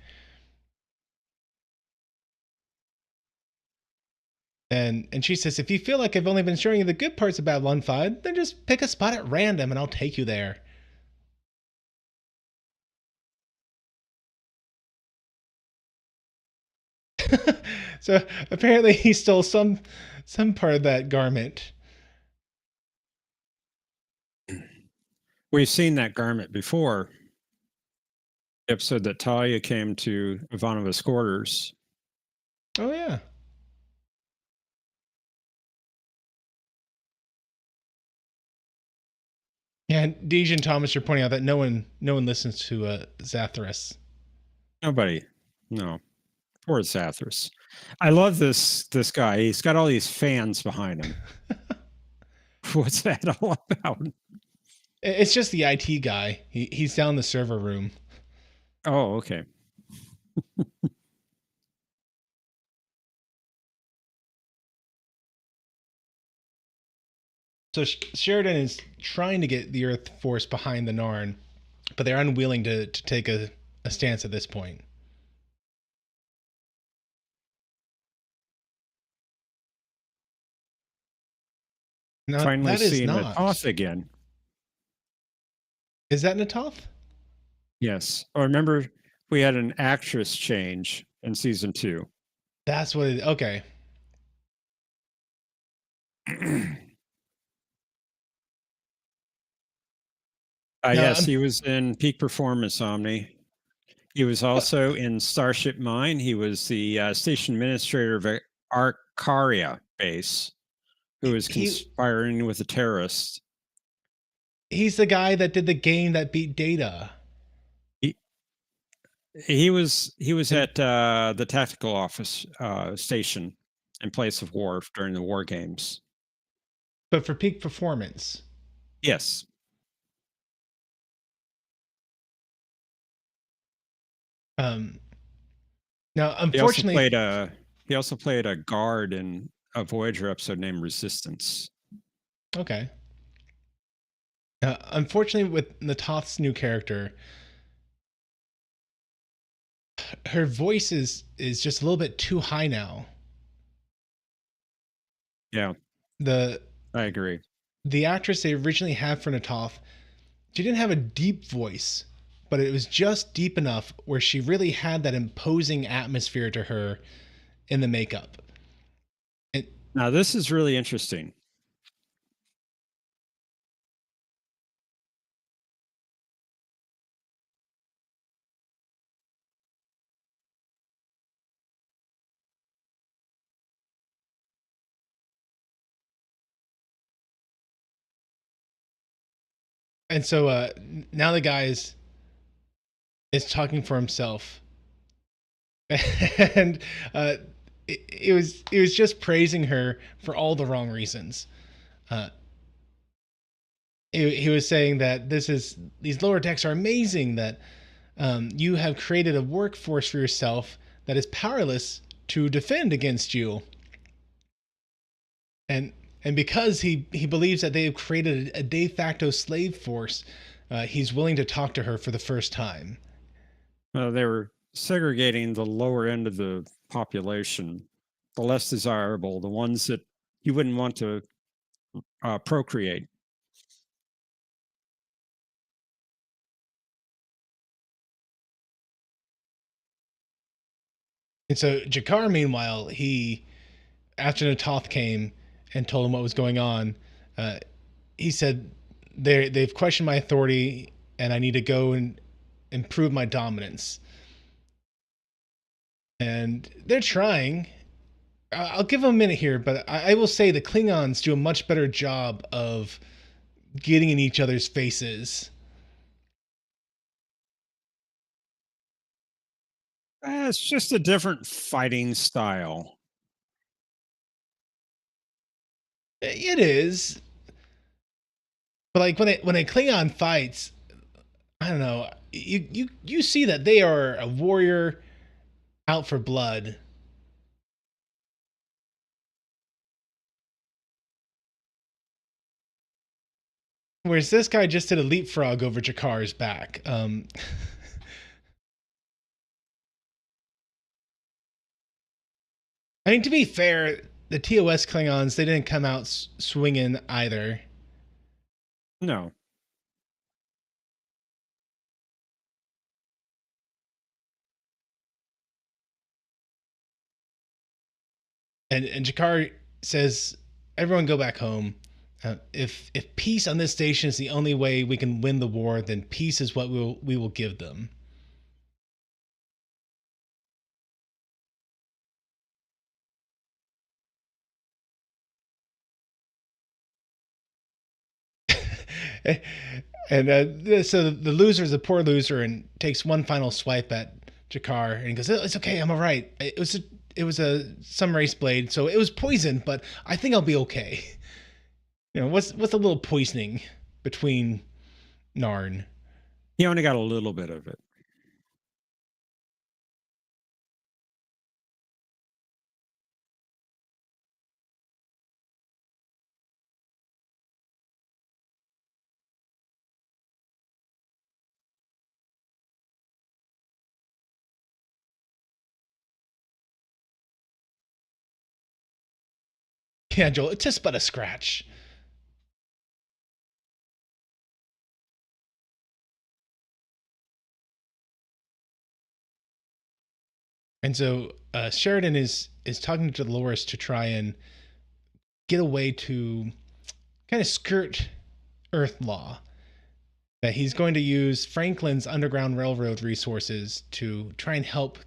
And she says, if you feel like I've only been showing you the good parts of Babylon 5, then just pick a spot at random and I'll take you there. So apparently he stole some part of that garment. We've seen that garment before. The episode that Talia came to Ivanova's quarters. Oh, yeah. Yeah, and Deej and Thomas are pointing out that no one listens to Zathras. Nobody. No. Poor Zathras. I love this guy. He's got all these fans behind him. What's that all about? It's just the IT guy. He's down in the server room. Oh, okay. So Sheridan is trying to get the Earth force behind the Narn, but they're unwilling to take a stance at this point. No, Finally that is seeing not. Natoth again. Is that Natoth? Yes. I remember we had an actress change in season 2. That's what it, okay. No, Yes, he was in Peak Performance Omni. He was but also in Starship Mine. He was the station administrator of Arcaria base, who was he conspiring with the terrorists. he's the guy that did the game that beat Data. He, he was And at the tactical office station in place of Worf during the war games. but for peak performance. Yes. Um Now He also unfortunately played a guard in a Voyager episode named Resistance. okay. Unfortunately with Natoth's new character, her voice is just a little bit too high now. Yeah, The I agree. the actress they originally had for Natoth, she didn't have a deep voice, but it was just deep enough where she really had that imposing atmosphere to her in the makeup. And, Now this is really interesting. and so now the guy is talking for himself. And it was just praising her for all the wrong reasons. Uh, he was saying that these lower decks are amazing. That you have created a workforce for yourself that is powerless to defend against you. And because he believes that they have created a de facto slave force, he's willing to talk to her for the first time. They were segregating the lower end of the population, the less desirable, the ones that you wouldn't want to procreate. And so Jakar, meanwhile, he after Natoth came and told him what was going on, uh, he said they've questioned my authority and I need to go and improve my dominance. And they're trying. I'll give them a minute here, but I will say the Klingons do a much better job of getting in each other's faces. It's just a different fighting style. It is, but like when a Klingon fights, I don't know. You see that they are a warrior out for blood. Whereas this guy just did a leapfrog over Jakar's back. I mean, to be fair, the TOS Klingons, they didn't come out swinging either. No. And Jakar says, "Everyone go back home. If peace on this station is the only way we can win the war, then peace is what we will give them." And so the loser is a poor loser and takes one final swipe at Jakar and he goes, "It's okay, I'm all right. It was a some race blade, so it was poisoned, but I think I'll be okay." What's a little poisoning between Narn? He only got a little bit of it. Yeah, Joel, it's just but a scratch. And so Sheridan is talking to Dolores to try and get a way to kind of skirt Earth law. That he's going to use Franklin's Underground Railroad resources to try and help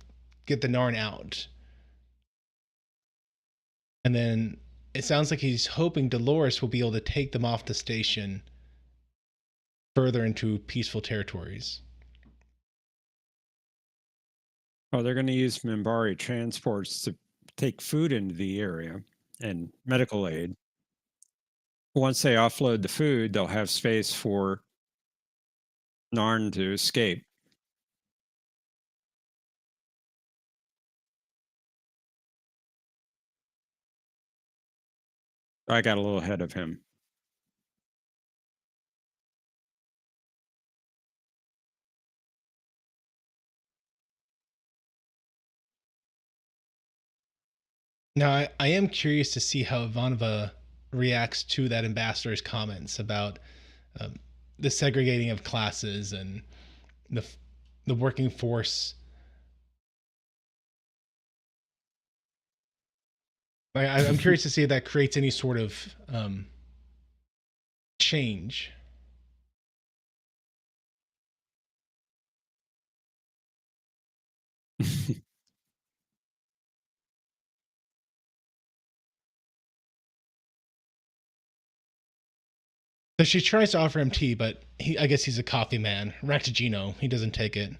get the Narn out. And then it sounds like he's hoping Dolores will be able to take them off the station further into peaceful territories. Oh, they're going to use Minbari transports to take food into the area and medical aid. Once they offload the food, they'll have space for Narn to escape. I got a little ahead of him. Now, I am curious to see how Ivanova reacts to that ambassador's comments about um, the segregating of classes and the the working force. I'm curious to see if that creates any sort of change. So she tries to offer him tea, but I guess he's a coffee man. Ractigino, he doesn't take it.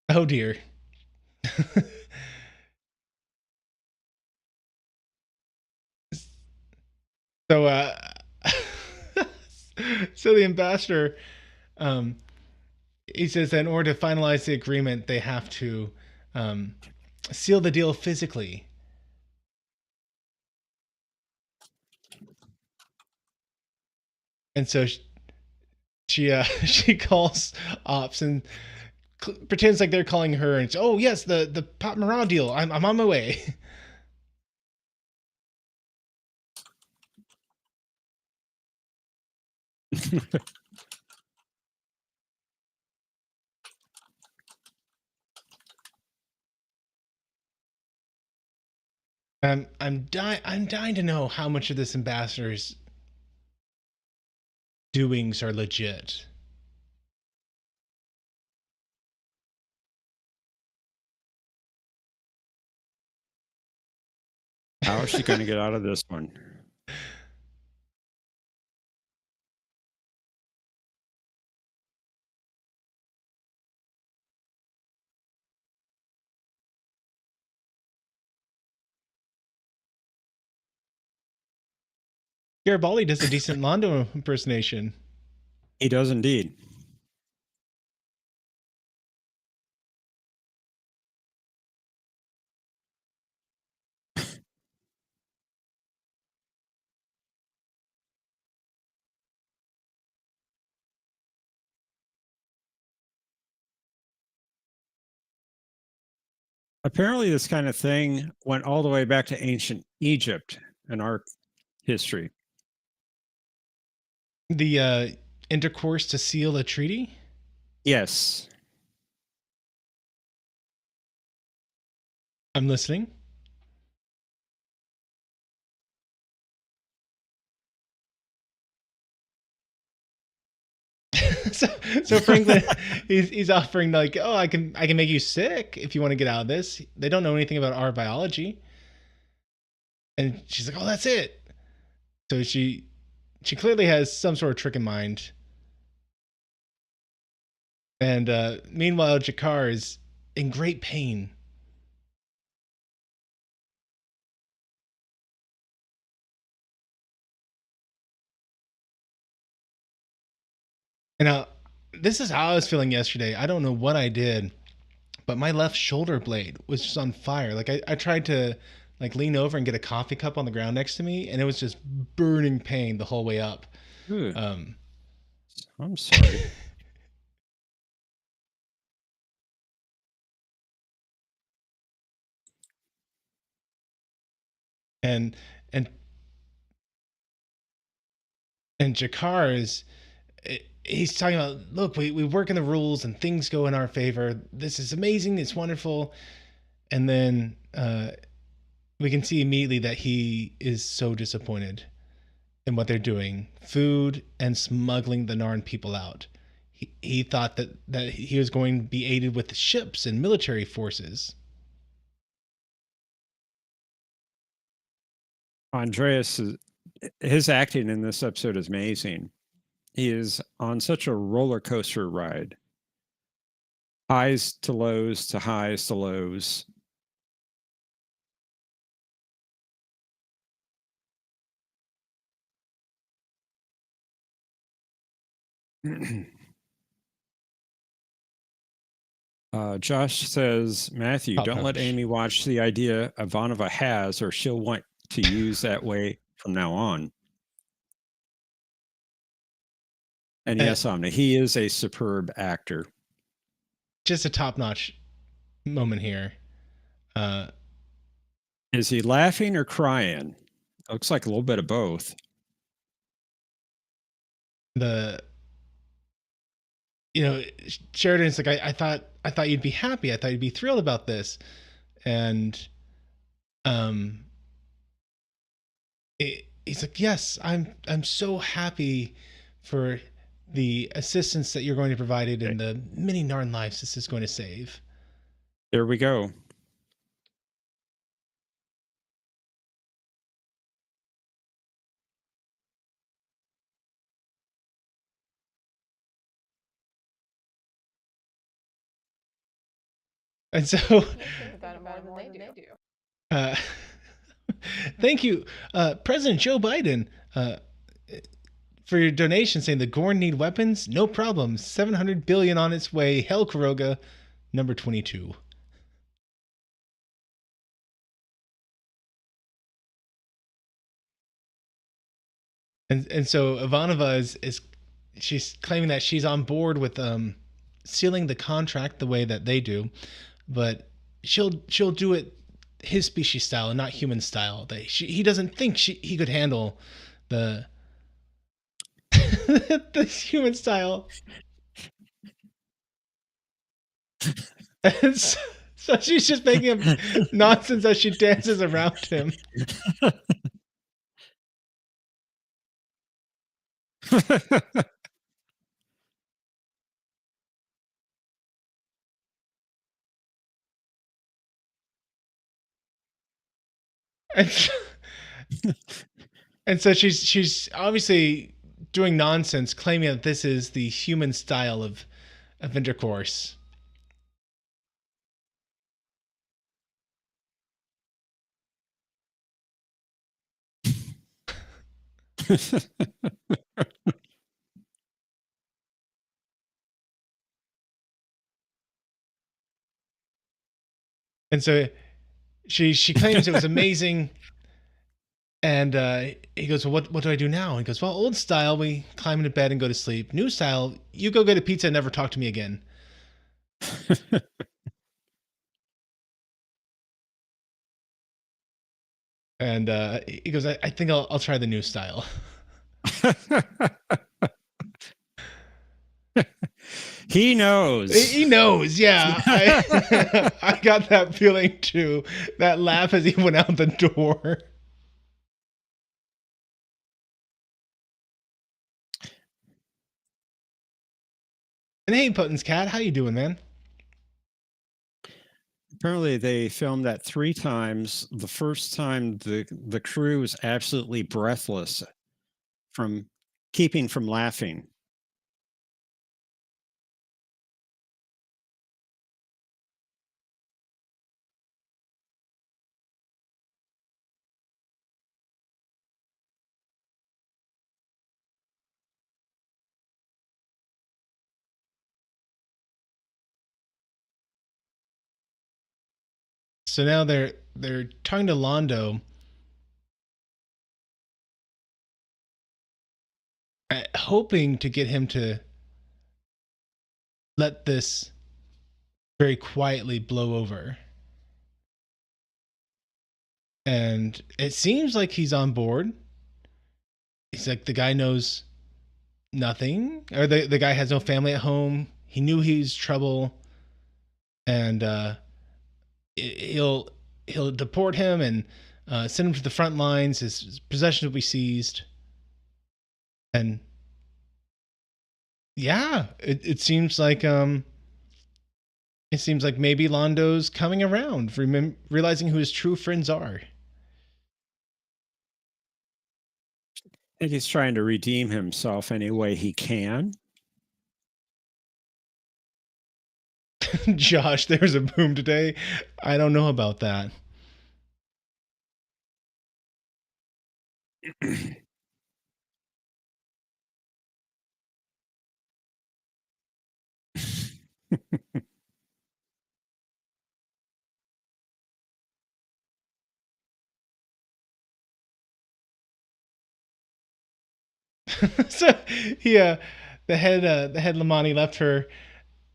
Oh dear. so so the ambassador, um, he says that in order to finalize the agreement, they have to um, seal the deal physically. And so she calls ops and pretends like they're calling her, and oh yes, the Pat Morale deal. I'm on my way. I'm dying to know how much of this ambassador's doings are legit. How is she going to get out of this one? Garibaldi does a decent Londo impersonation. He does indeed. Apparently, this kind of thing went all the way back to ancient Egypt in our history. The intercourse to seal a treaty. Yes. I'm listening. so Franklin, he's offering like, oh, I can make you sick if you want to get out of this. They don't know anything about our biology, and she's like, oh, that's it. So she clearly has some sort of trick in mind. And meanwhile, Jakar is in great pain. And this is how I was feeling yesterday. I don't know what I did, but my left shoulder blade was just on fire. Like I tried to like lean over and get a coffee cup on the ground next to me, and it was just burning pain the whole way up. Um, I'm sorry. and and and Jakar is he's talking about, look, we work in the rules and things go in our favor. This is amazing. It's wonderful. And then we can see immediately that he is so disappointed in what they're doing, food and smuggling the Narn people out. He thought that he was going to be aided with ships and military forces. Andreas, his acting in this episode is amazing. He is on such a roller coaster ride, highs to lows to highs to lows. Josh says, Matthew, don't let Amy watch the idea Ivanova has, or she'll want to use that way from now on. And yes, Omni, he is a superb actor. Just a top-notch moment here. Is he laughing or crying? It looks like a little bit of both. Sheridan's like, I thought you'd be happy. I thought you'd be thrilled about this. And he's like, yes, I'm so happy for the assistance that you're going to provide it in the many Narn lives this is going to save. There we go. And so about it more than they do. Thank you, President Joe Biden, for your donation, saying the Gorn need weapons. No problem. 700 billion on its way. Hell, Kuroga, number 22. And so Ivanova is she's claiming that she's on board with sealing the contract the way that they do, but she'll do it his species style and not human style. He doesn't think he could handle the the human style. And so she's just making him nonsense as she dances around him. And so she's obviously doing nonsense, claiming that this is the human style of intercourse. And so she claims it was amazing. And he goes, well, what do I do now? He goes, well, old style, we climb into bed and go to sleep. New style, you go get a pizza and never talk to me again. And he goes, I think I'll try the new style. He knows. He knows, yeah. I got that feeling too. That laugh as he went out the door. And hey, Putin's cat, how you doing, man? Apparently, they filmed that 3 times. The first time, the crew was absolutely breathless from keeping from laughing. So now they're talking to Londo, hoping to get him to let this very quietly blow over. And it seems like he's on board. He's like, the guy knows nothing, or the guy has no family at home. He knew he's trouble, and he'll deport him and send him to the front lines. His possessions will be seized, and yeah, it seems like maybe Londo's coming around, realizing who his true friends are. And he's trying to redeem himself any way he can. Josh, there's a boom today. I don't know about that. So the head Lamani left her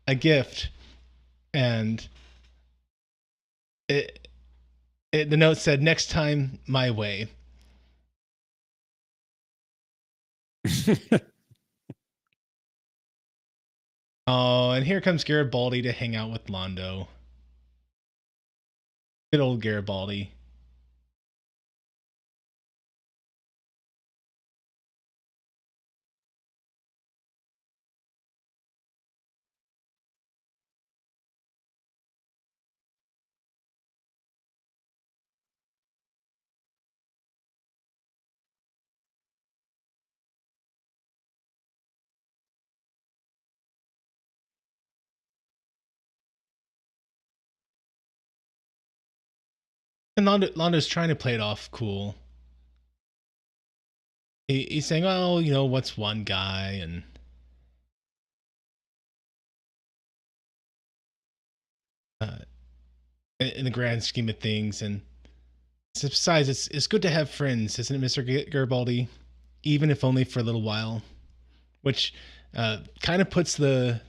a gift, and the note said, "Next time, my way." Oh, and here comes Garibaldi to hang out with Londo. Good old Garibaldi. And Londo's trying to play it off cool. He's saying, "Oh, what's one guy?" And in the grand scheme of things, and besides, it's good to have friends, isn't it, Mr. Garibaldi? Even if only for a little while, which kind of puts the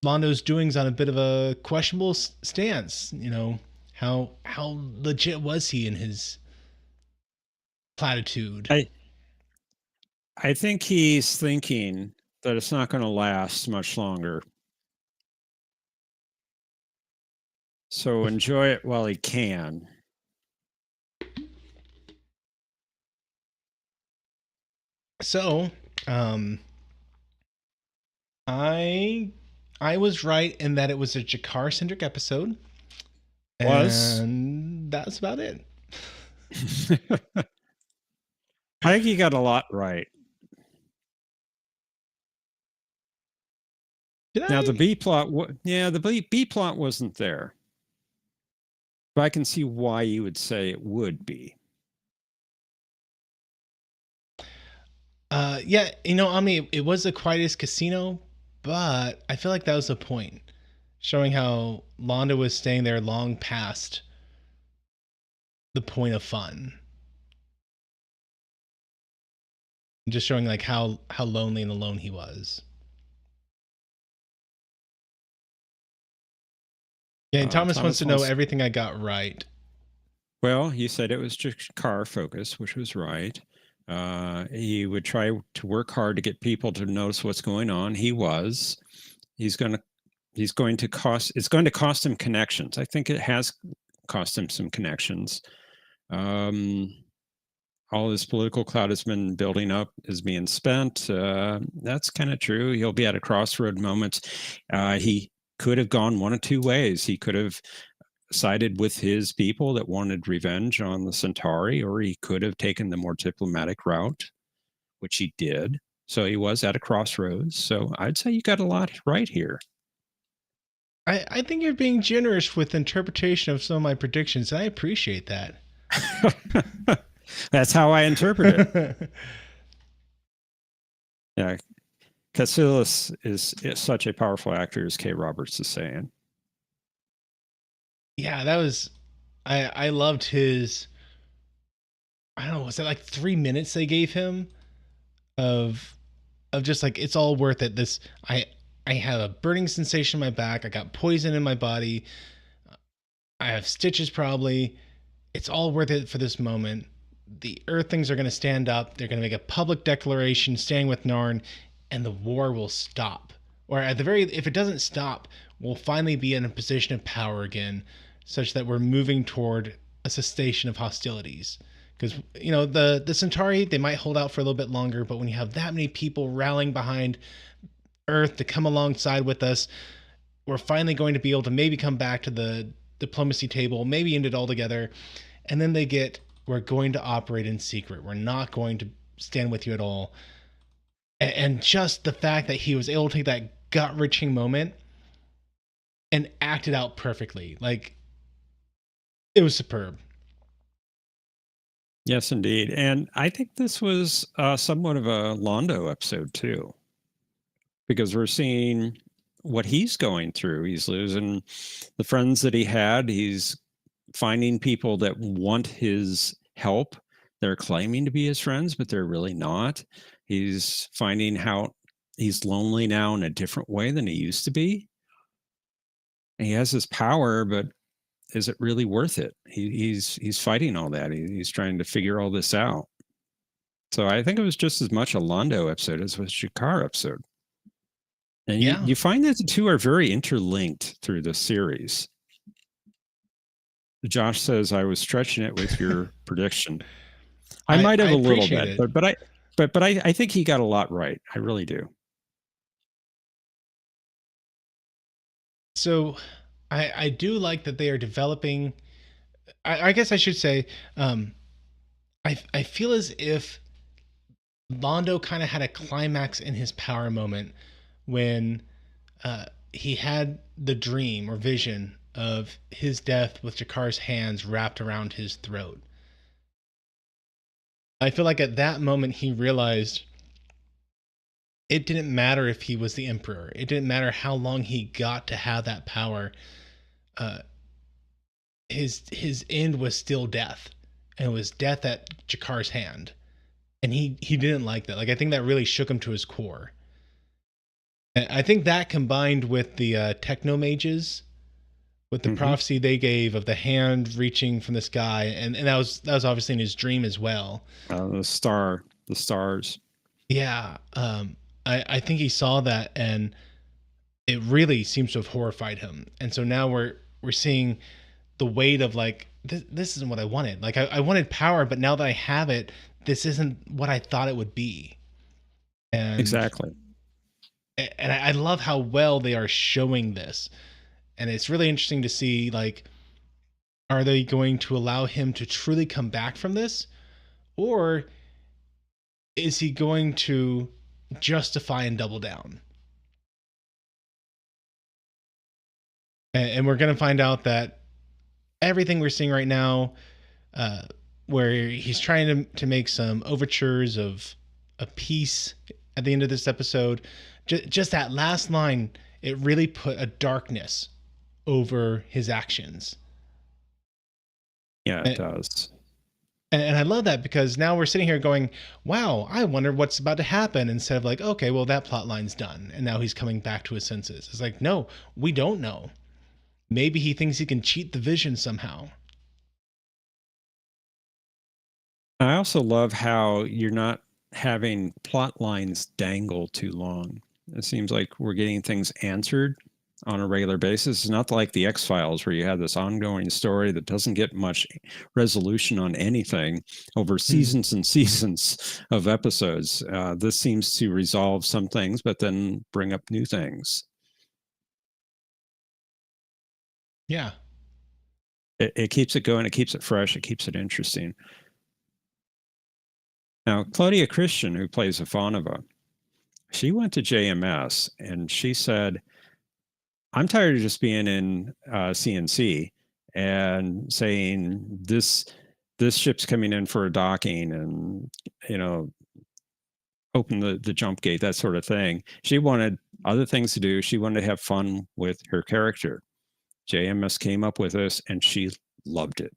Londo's doings on a bit of a questionable stance. How legit was he in his platitude? I think he's thinking that it's not going to last much longer. So enjoy it while he can. So, I was right in that it was a Jakar centric episode. And that's about it. I think you got a lot right. Now the B plot, the B plot wasn't there, but I can see why you would say it would be. Yeah, Ami, it was the quietest casino, but I feel like that was the point, showing how Londo was staying there long past the point of fun, just showing like how lonely and alone he was. Yeah, and Thomas wants to know everything I got right. Well, you said it was just car focus, which was right. He would try to work hard to get people to notice what's going on. He was. It's going to cost him connections. I think it has cost him some connections. All this political clout has been building up, is being spent. That's kind of true. He'll be at a crossroad moment. He could have gone one of two ways. He could have sided with his people that wanted revenge on the Centauri, or he could have taken the more diplomatic route, which he did. So he was at a crossroads. So I'd say you got a lot right here. I think you're being generous with interpretation of some of my predictions. I appreciate that. That's how I interpret it. Yeah. Cassilis is such a powerful actor, as Kay Roberts is saying. Yeah, that was, I loved his, I don't know, was it like 3 minutes they gave him of just like, it's all worth it. I have a burning sensation in my back. I got poison in my body. I have stitches probably. It's all worth it for this moment. the Earthlings are going to stand up. They're going to make a public declaration standing with Narn, and the war will stop. Or at the very, if it doesn't stop, we'll finally be in a position of power again, such that we're moving toward a cessation of hostilities. Because, you know, the Centauri, they might hold out for a little bit longer, but when you have that many people rallying behind Earth to come alongside with us, we're finally going to be able to maybe come back to the diplomacy table, maybe end it all together. And then we're going to operate in secret. We're not going to stand with you at all. And just the fact that he was able to take that gut-wrenching moment and act it out perfectly. Like, it was superb. Yes, indeed. And I think this was somewhat of a Londo episode, too, because we're seeing what he's going through. He's losing the friends that he had. He's finding people that want his help. They're claiming to be his friends, but they're really not. He's finding how he's lonely now in a different way than he used to be. And he has his power, but is it really worth it? He's fighting all that. He's trying to figure all this out. So I think it was just as much a Londo episode as was a G'Kar episode. And you find that the two are very interlinked through the series. Josh says I was stretching it with your prediction. I might have a little bit, but I think he got a lot right. I really do. So I do like that they are developing. I guess I should say, I feel as if Londo kind of had a climax in his power moment when he had the dream or vision of his death with G'Kar's hands wrapped around his throat. I feel like at that moment he realized it didn't matter if he was the emperor. It didn't matter how long he got to have that power. His end was still death, and it was death at G'Kar's hand, and he didn't like that. Like, I think that really shook him to his core. And I think that combined with the techno mages, with the prophecy they gave of the hand reaching from the sky, and that was obviously in his dream as well. The stars. Yeah, I think he saw that, and it really seems to have horrified him. And so now we're seeing the weight of like, this isn't what I wanted. Like, I wanted power, but now that I have it, this isn't what I thought it would be. And exactly. And I love how well they are showing this. And it's really interesting to see, like, are they going to allow him to truly come back from this? Or is he going to justify and double down? And we're going to find out that everything we're seeing right now, where he's trying to make some overtures of peace at the end of this episode, just that last line, it really put a darkness over his actions. Yeah, it does. And I love that, because now we're sitting here going, wow, I wonder what's about to happen, instead of like, okay, well, that plot line's done, and now he's coming back to his senses. It's like, no, we don't know. Maybe he thinks he can cheat the vision somehow. I also love how you're not having plot lines dangle too long. It seems like we're getting things answered on a regular basis. It's not like the X-Files, where you have this ongoing story that doesn't get much resolution on anything over seasons and seasons of episodes. This seems to resolve some things, but then bring up new things. Yeah. It keeps it going. It keeps it fresh. It keeps it interesting. Now, Claudia Christian, who plays Ivanova, she went to JMS and she said, I'm tired of just being in CNC and saying this ship's coming in for a docking and, you know, open the jump gate, that sort of thing. She wanted other things to do. She wanted to have fun with her character. JMS came up with this and she loved it.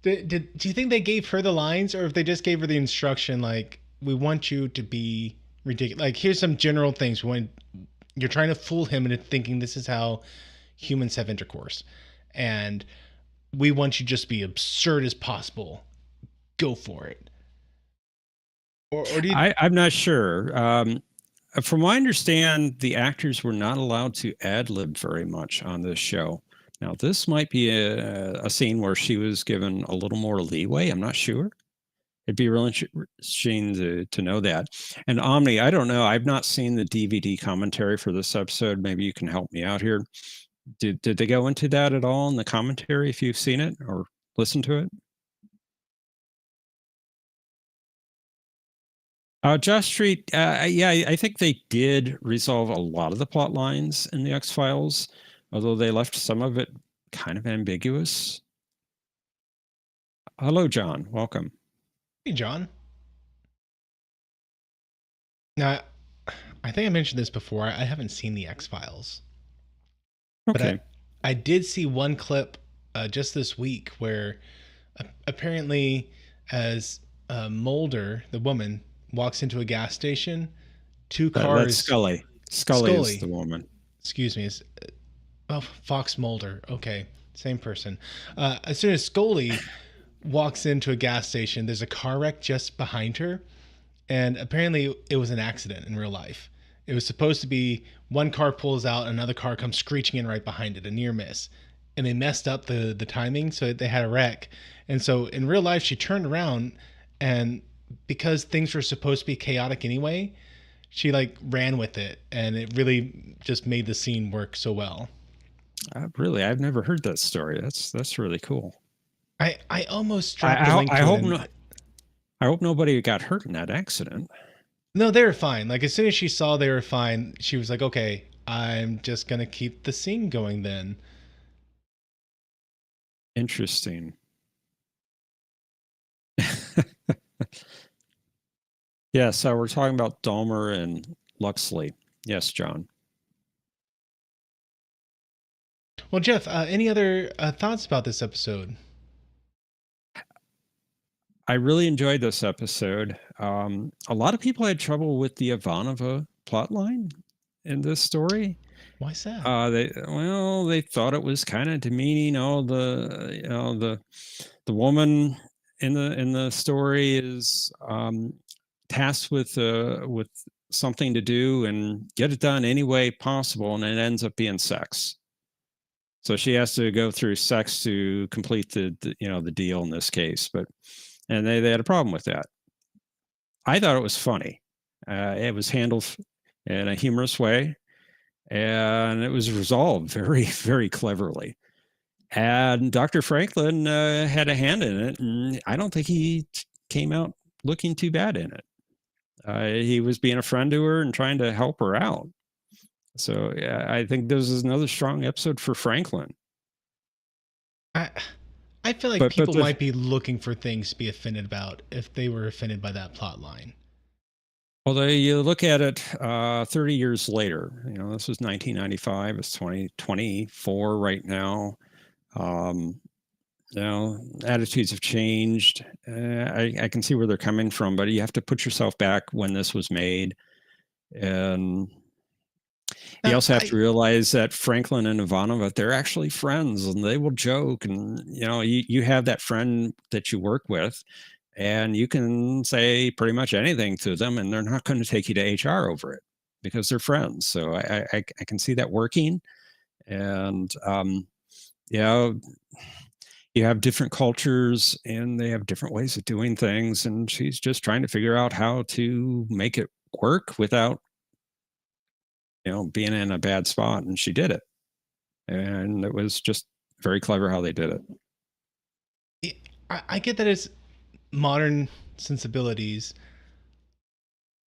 Do you think they gave her the lines, or if they just gave her the instruction, like, we want you to be ridiculous, like, here's some general things when you're trying to fool him into thinking this is how humans have intercourse, and we want you to just be absurd as possible. Go for it. Or do you? I'm not sure. From what I understand, the actors were not allowed to ad lib very much on this show. Now, this might be a scene where she was given a little more leeway. I'm not sure. It'd be really interesting to know that. And Omni, I don't know. I've not seen the DVD commentary for this episode. Maybe you can help me out here. Did they go into that at all in the commentary if you've seen it or listened to it? Josh Street, yeah, I think they did resolve a lot of the plot lines in the X-Files, although they left some of it kind of ambiguous. Hello, John. Welcome. Hey, John. Now, I think I mentioned this before. I haven't seen the X-Files. Okay. But I did see one clip just this week where apparently as Mulder, the woman, walks into a gas station, two cars. That's Scully. Scully is the woman. Excuse me. Fox Mulder. Okay, same person. As soon as Scully walks into a gas station, there's a car wreck just behind her, and apparently it was an accident in real life. It was supposed to be one car pulls out, another car comes screeching in right behind it, a near miss. And they messed up the timing, so they had a wreck. And so in real life, she turned around, and because things were supposed to be chaotic anyway, she like ran with it, and it really just made the scene work so well. Really, I've never heard that story. That's really cool. I almost dropped a link to it. I hope nobody got hurt in that accident. No, they were fine. Like as soon as she saw they were fine, she was like, "Okay, I'm just gonna keep the scene going then." Interesting. Yeah, so we're talking about Dahmer and Luxley. Yes, John. Well, Jeff, any other thoughts about this episode? I really enjoyed this episode. A lot of people had trouble with the Ivanova plotline in this story. Why is that? They thought it was kind of demeaning. The woman in the story is tasked with something to do and get it done any way possible, and it ends up being sex. So she has to go through sex to complete the deal in this case, and they had a problem with that. I thought it was funny. It was handled in a humorous way, and it was resolved very, very cleverly. And Dr. Franklin had a hand in it, and I don't think he came out looking too bad in it. He was being a friend to her and trying to help her out. So I think this is another strong episode for Franklin. I feel like people might be looking for things to be offended about if they were offended by that plot line. Well, you look at it 30 years later. This was 1995. It's 2024 right now. Attitudes have changed. I can see where they're coming from, but you have to put yourself back when this was made. And you also have to realize that Franklin and Ivanova, they're actually friends, and they will joke. And, you have that friend that you work with, and you can say pretty much anything to them, and they're not going to take you to HR over it because they're friends. So I can see that working. And, you have different cultures, and they have different ways of doing things. And she's just trying to figure out how to make it work without being in a bad spot, and she did it. And it was just very clever how they did it. I get that it's modern sensibilities,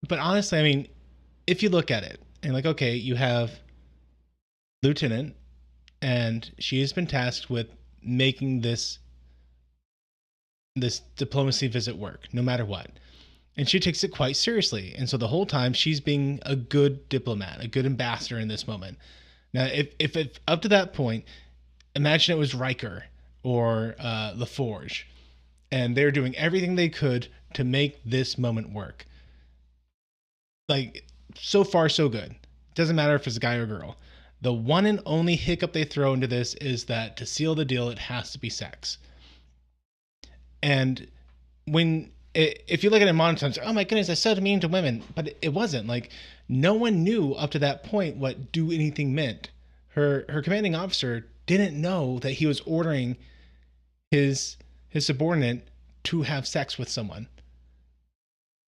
but honestly, I mean, if you look at it and like, okay, you have Lieutenant, and she has been tasked with making this diplomacy visit work, no matter what. And she takes it quite seriously. And so the whole time she's being a good diplomat, a good ambassador in this moment. Now, if it, up to that point, imagine it was Riker or LaForge, and they're doing everything they could to make this moment work. Like, so far, so good. Doesn't matter if it's a guy or a girl. The one and only hiccup they throw into this is that to seal the deal, it has to be sex. And if you look at it in modern times, oh my goodness, that's so mean to women. But it wasn't. Like, no one knew up to that point what do anything meant. Her commanding officer didn't know that he was ordering his subordinate to have sex with someone.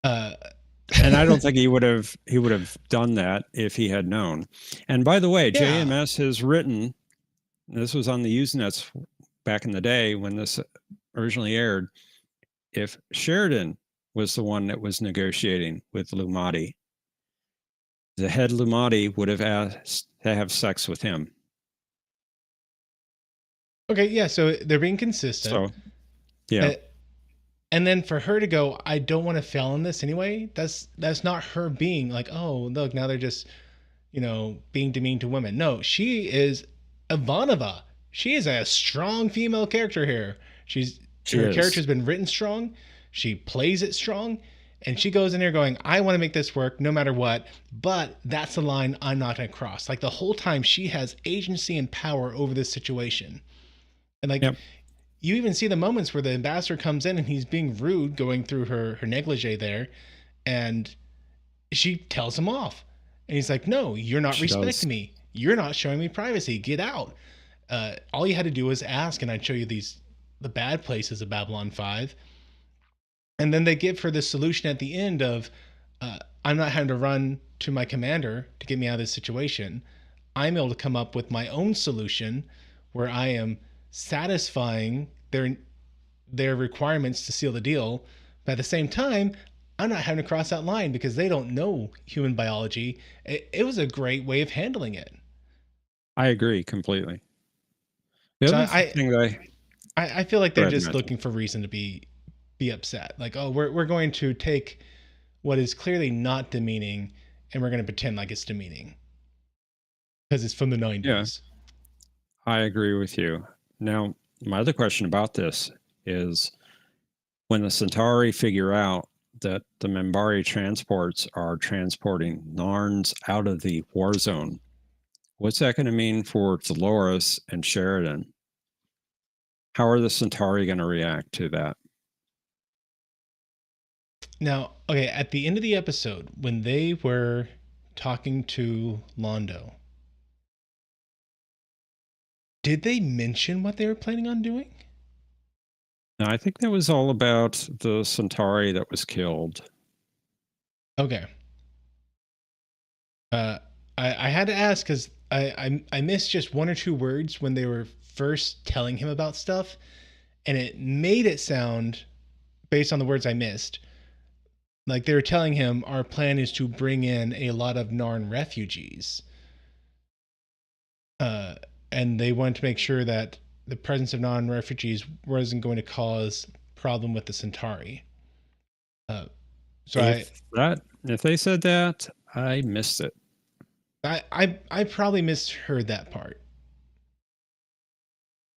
And I don't think he would have done that if he had known. And by the way, Yeah. JMS has written, this was on the Usenets back in the day when this originally aired, if Sheridan was the one that was negotiating with Lumati, the head Lumati would have asked to have sex with him. Okay, yeah, so they're being consistent. So, yeah. And then for her to go, I don't want to fail in this anyway. That's not her being like, oh, look, now they're just, being demean to women. No, she is Ivanova. She is a strong female character here. Her character's been written strong. She plays it strong. And she goes in there going, I want to make this work no matter what. But that's the line I'm not going to cross. Like the whole time she has agency and power over this situation. And like, you even see the moments where the ambassador comes in and he's being rude going through her negligee there. And she tells him off. And he's like, no, you're not respecting me. You're not showing me privacy. Get out. All you had to do was ask, and I'd show you the bad places of Babylon 5. And then they give her this solution at the end of, I'm not having to run to my commander to get me out of this situation. I'm able to come up with my own solution where I am satisfying their requirements to seal the deal. But at the same time, I'm not having to cross that line because they don't know human biology. It was a great way of handling it. I agree completely. So I feel like they're just looking for reason to be upset. Like, oh, we're going to take what is clearly not demeaning and we're going to pretend like it's demeaning because it's from the 90s. Yeah, I agree with you. Now, my other question about this is when the Centauri figure out that the Minbari transports are transporting Narns out of the war zone, what's that going to mean for Dolores and Sheridan? How are the Centauri going to react to that? Now, okay, at the end of the episode, when they were talking to Londo, did they mention what they were planning on doing? No, I think that was all about the Centauri that was killed. Okay. I had to ask because I missed just one or two words when they were first telling him about stuff, and it made it sound, based on the words I missed, like they were telling him our plan is to bring in a lot of Narn refugees. And they wanted to make sure that the presence of Narn refugees wasn't going to cause problem with the Centauri. If they said that, I missed it. I probably misheard that part.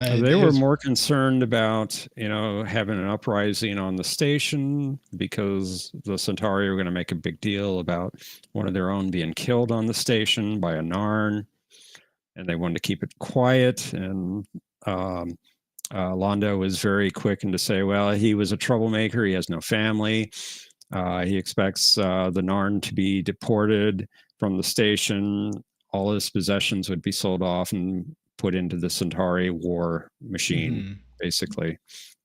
They were more concerned about, having an uprising on the station because the Centauri were going to make a big deal about one of their own being killed on the station by a Narn, and they wanted to keep it quiet. And Londo was very quick to say, well, he was a troublemaker. He has no family. He expects the Narn to be deported from the station. All his possessions would be sold off and put into the Centauri war machine, basically.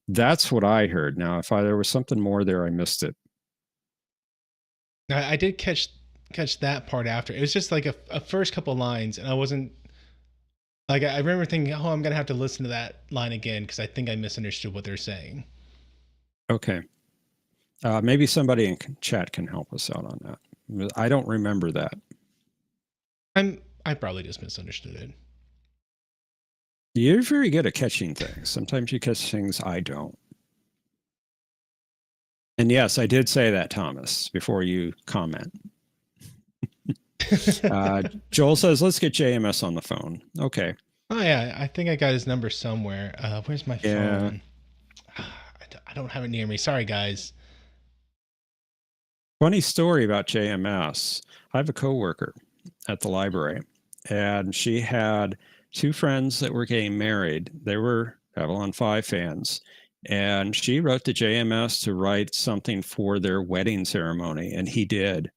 That's what I heard. Now, if there was something more there, I missed it. I did catch that part after. It was just like a first couple lines, and I wasn't like, I remember thinking, oh, I'm gonna have to listen to that line again because I think I misunderstood what they're saying. Okay. Maybe somebody in chat can help us out on that. I don't remember that. I probably just misunderstood it. You're very good at catching things. Sometimes you catch things I don't. And yes, I did say that, Thomas, before you comment. Joel says, let's get JMS on the phone. Okay. Oh, yeah. I think I got his number somewhere. Where's my phone? I don't have it near me. Sorry, guys. Funny story about JMS. I have a coworker at the library, and she had two friends that were getting married. They were Babylon 5 fans. And she wrote to JMS to write something for their wedding ceremony, and he did.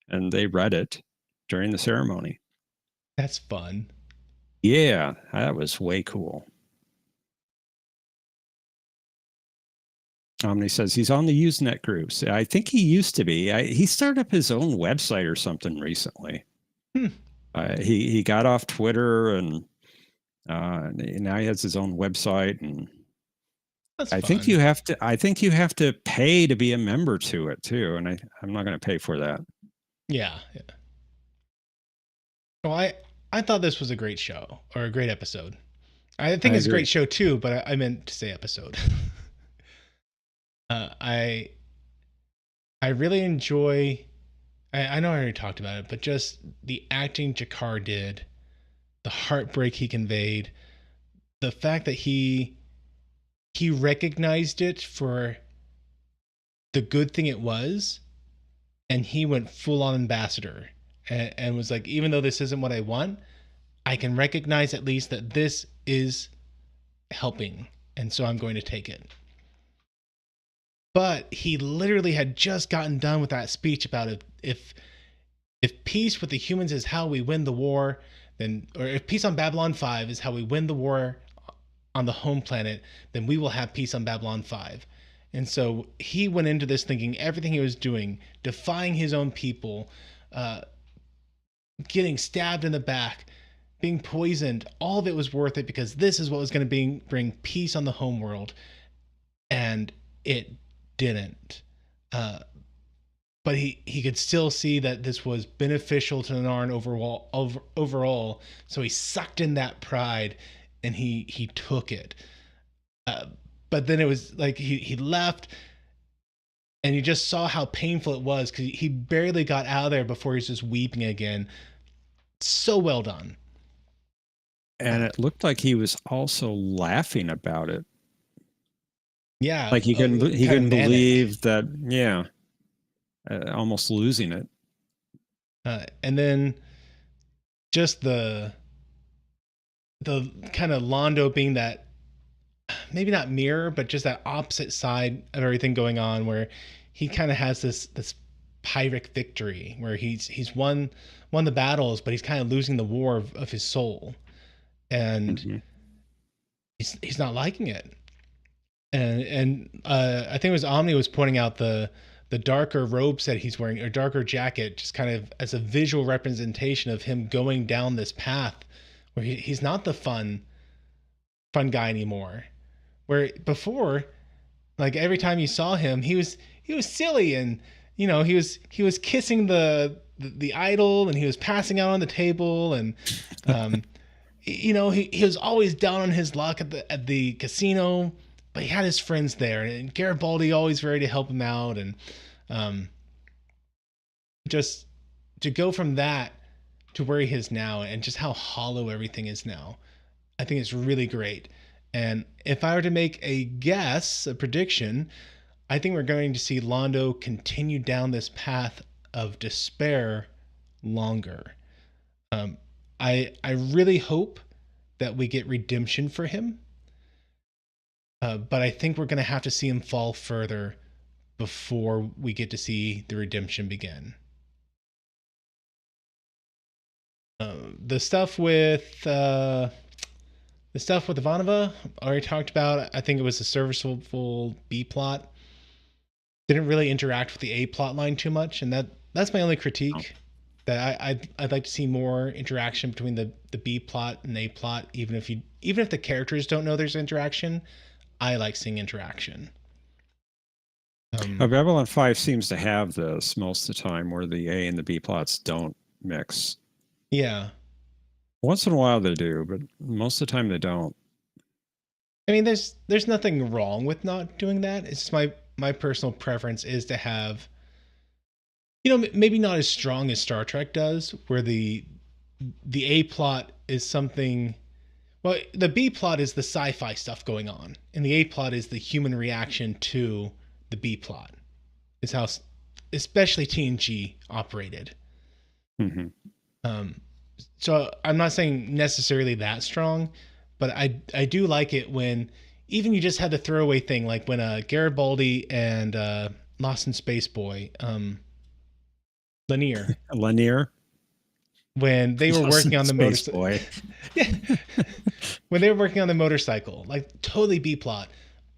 And they read it during the ceremony. That's fun. Yeah, that was way cool. Omni says he's on the Usenet groups. I think he used to be. He started up his own website or something recently. He got off Twitter, and now he has his own website. And that's I fun. think you have to. I think you have to pay to be a member to it too, and I'm not going to pay for that. Yeah. Well, I thought this was a great show, or a great episode. I think it's a great show too, but I meant to say episode. I really enjoy. I know I already talked about it, but just the acting Jakar did, the heartbreak he conveyed, the fact that he recognized it for the good thing it was, and he went full on ambassador and was like, even though this isn't what I want, I can recognize at least that this is helping, and so I'm going to take it. But he literally had just gotten done with that speech about if peace with the humans is how we win the war, then, or if peace on Babylon 5 is how we win the war on the home planet, then we will have peace on Babylon 5. And so he went into this thinking everything he was doing, defying his own people, getting stabbed in the back, being poisoned, all of it was worth it because this is what was going to bring peace on the home world. And it didn't. But he could still see that this was beneficial to Narn overall. So he sucked in that pride and he took it. But then it was like he left, and you just saw how painful it was because he barely got out of there before he's just weeping again. So well done. And it looked like he was also laughing about it. Yeah, like he couldn't believe that. Yeah, almost losing it. And then just the kind of Londo being that, maybe not mirror, but just that opposite side of everything going on, where he kind of has this Pyrrhic victory where he's won the battles, but he's kind of losing the war of his soul, and he's not liking it. And I think it was Omni was pointing out the darker robes that he's wearing, or darker jacket, just kind of as a visual representation of him going down this path where he's not the fun guy anymore. Where before, like every time you saw him, he was silly, and he was kissing the idol, and he was passing out on the table, and he was always down on his luck at the casino, but he had his friends there, and Garibaldi always ready to help him out, and just to go from that to where he is now, and just how hollow everything is now, I think it's really great. And if I were to make a guess, a prediction, I think we're going to see Londo continue down this path of despair longer. I really hope that we get redemption for him, but I think we're going to have to see him fall further before we get to see the redemption begin. The stuff with Ivanova, I already talked about. I think it was a serviceable B plot. Didn't really interact with the A plot line too much, and that's my only critique. That I'd like to see more interaction between the B plot and A plot, even if the characters don't know there's interaction. I like seeing interaction. Babylon 5 seems to have this most of the time, where the A and the B plots don't mix. Yeah. Once in a while they do, but most of the time they don't. I mean, there's nothing wrong with not doing that. It's just my personal preference is to have, maybe not as strong as Star Trek does, where the A plot is something. Well, the B plot is the sci-fi stuff going on, and the A plot is the human reaction to the B plot. Is how, especially TNG operated. So I'm not saying necessarily that strong, but I do like it when even you just had the throwaway thing, like when Garibaldi and Lost in Space Boy, Lanier, Lanier. when they were working on the motorcycle. Yeah. When they were working on the motorcycle, like totally B plot.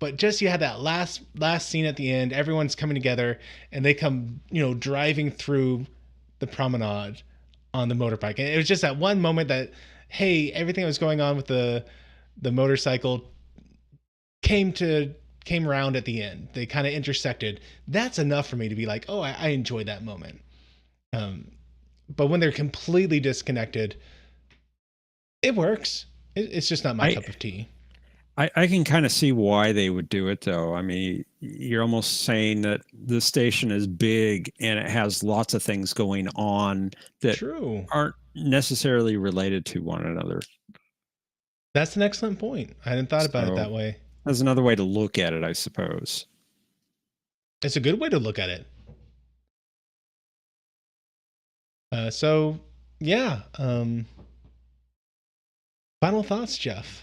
But just you had that last scene at the end, everyone's coming together and they come, driving through the promenade on the motorbike. And it was just that one moment that, hey, everything that was going on with the motorcycle came around at the end. They kind of intersected. That's enough for me to be like, oh, I enjoyed that moment. But when they're completely disconnected, it works. It's just not my cup of tea. I can kind of see why they would do it, though. I mean, you're almost saying that the station is big and it has lots of things going on that aren't necessarily related to one another. That's an excellent point. I hadn't thought about it that way. That's another way to look at it, I suppose. It's a good way to look at it. So, yeah. Final thoughts, Jeff,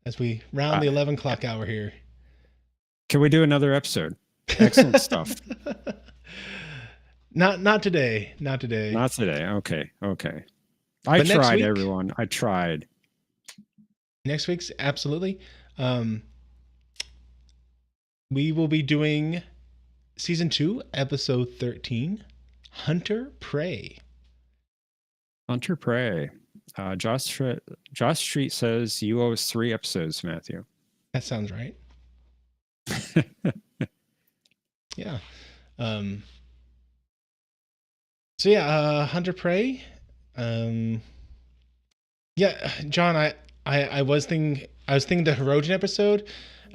as we round the 11 o'clock hour here. Can we do another episode? Excellent stuff. Not today. Not today. Not today. Okay. I tried, everyone. I tried. Next week's absolutely. We will be doing season 2, episode 13, Hunter Prey. Hunter Prey. Josh Street says you owe us 3 episodes, Matthew. That sounds right. Yeah. So yeah, Hunter Prey. Yeah, John, I was thinking the Hirogen episode.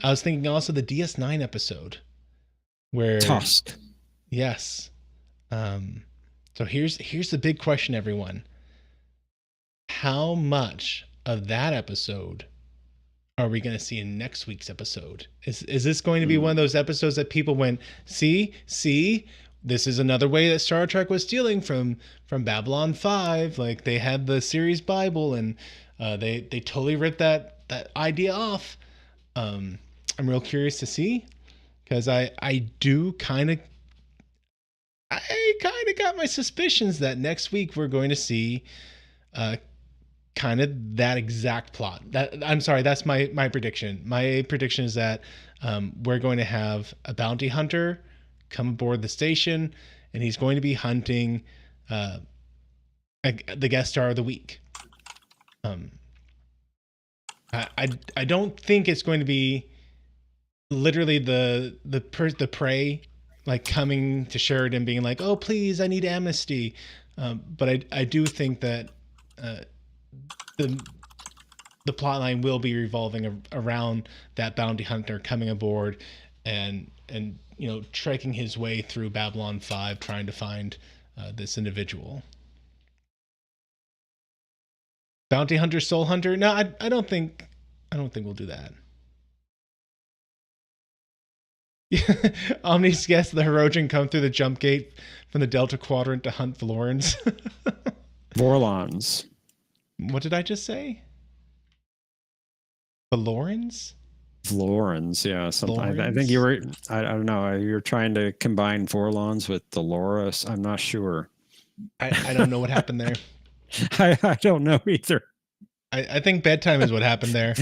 I was thinking also the DS9 episode where Tusk. Yes. So here's the big question, everyone. How much of that episode are we going to see in next week's episode? Is this going to be one of those episodes that people went, see, this is another way that Star Trek was stealing from Babylon 5. Like they had the series Bible and they totally ripped that idea off. I'm real curious to see, because I kind of got my suspicions that next week we're going to see kind of that exact plot. That's my prediction. My prediction is that we're going to have a bounty hunter come aboard the station, and he's going to be hunting the guest star of the week. I don't think it's going to be literally the prey like coming to Sheridan being like, oh please, I need amnesty. But I do think that the plot line will be revolving around that bounty hunter coming aboard and trekking his way through Babylon 5 trying to find this individual. Bounty hunter, soul hunter? No, I don't think we'll do that. Omni's guess the Hirogen come through the jump gate from the Delta Quadrant to hunt Vlorans. Vorlons. What did I just say? Vlorans? Vlorans, yeah. Something. I think you were. I don't know. You're trying to combine Vorlons with Dolores. I'm not sure. I don't know what happened there. I don't know either. I think bedtime is what happened there.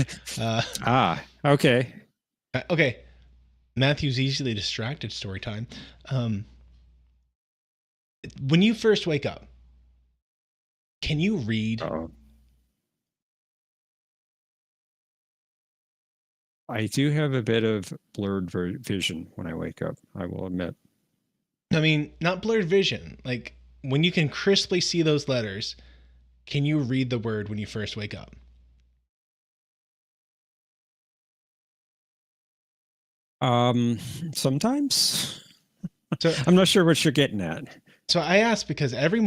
Okay. Okay. Matthew's easily distracted story time. When you first wake up, can you read? I do have a bit of blurred vision when I wake up, I will admit. I mean, not blurred vision. Like when you can crisply see those letters, can you read the word when you first wake up? Sometimes. So I'm not sure what you're getting at. So I asked because every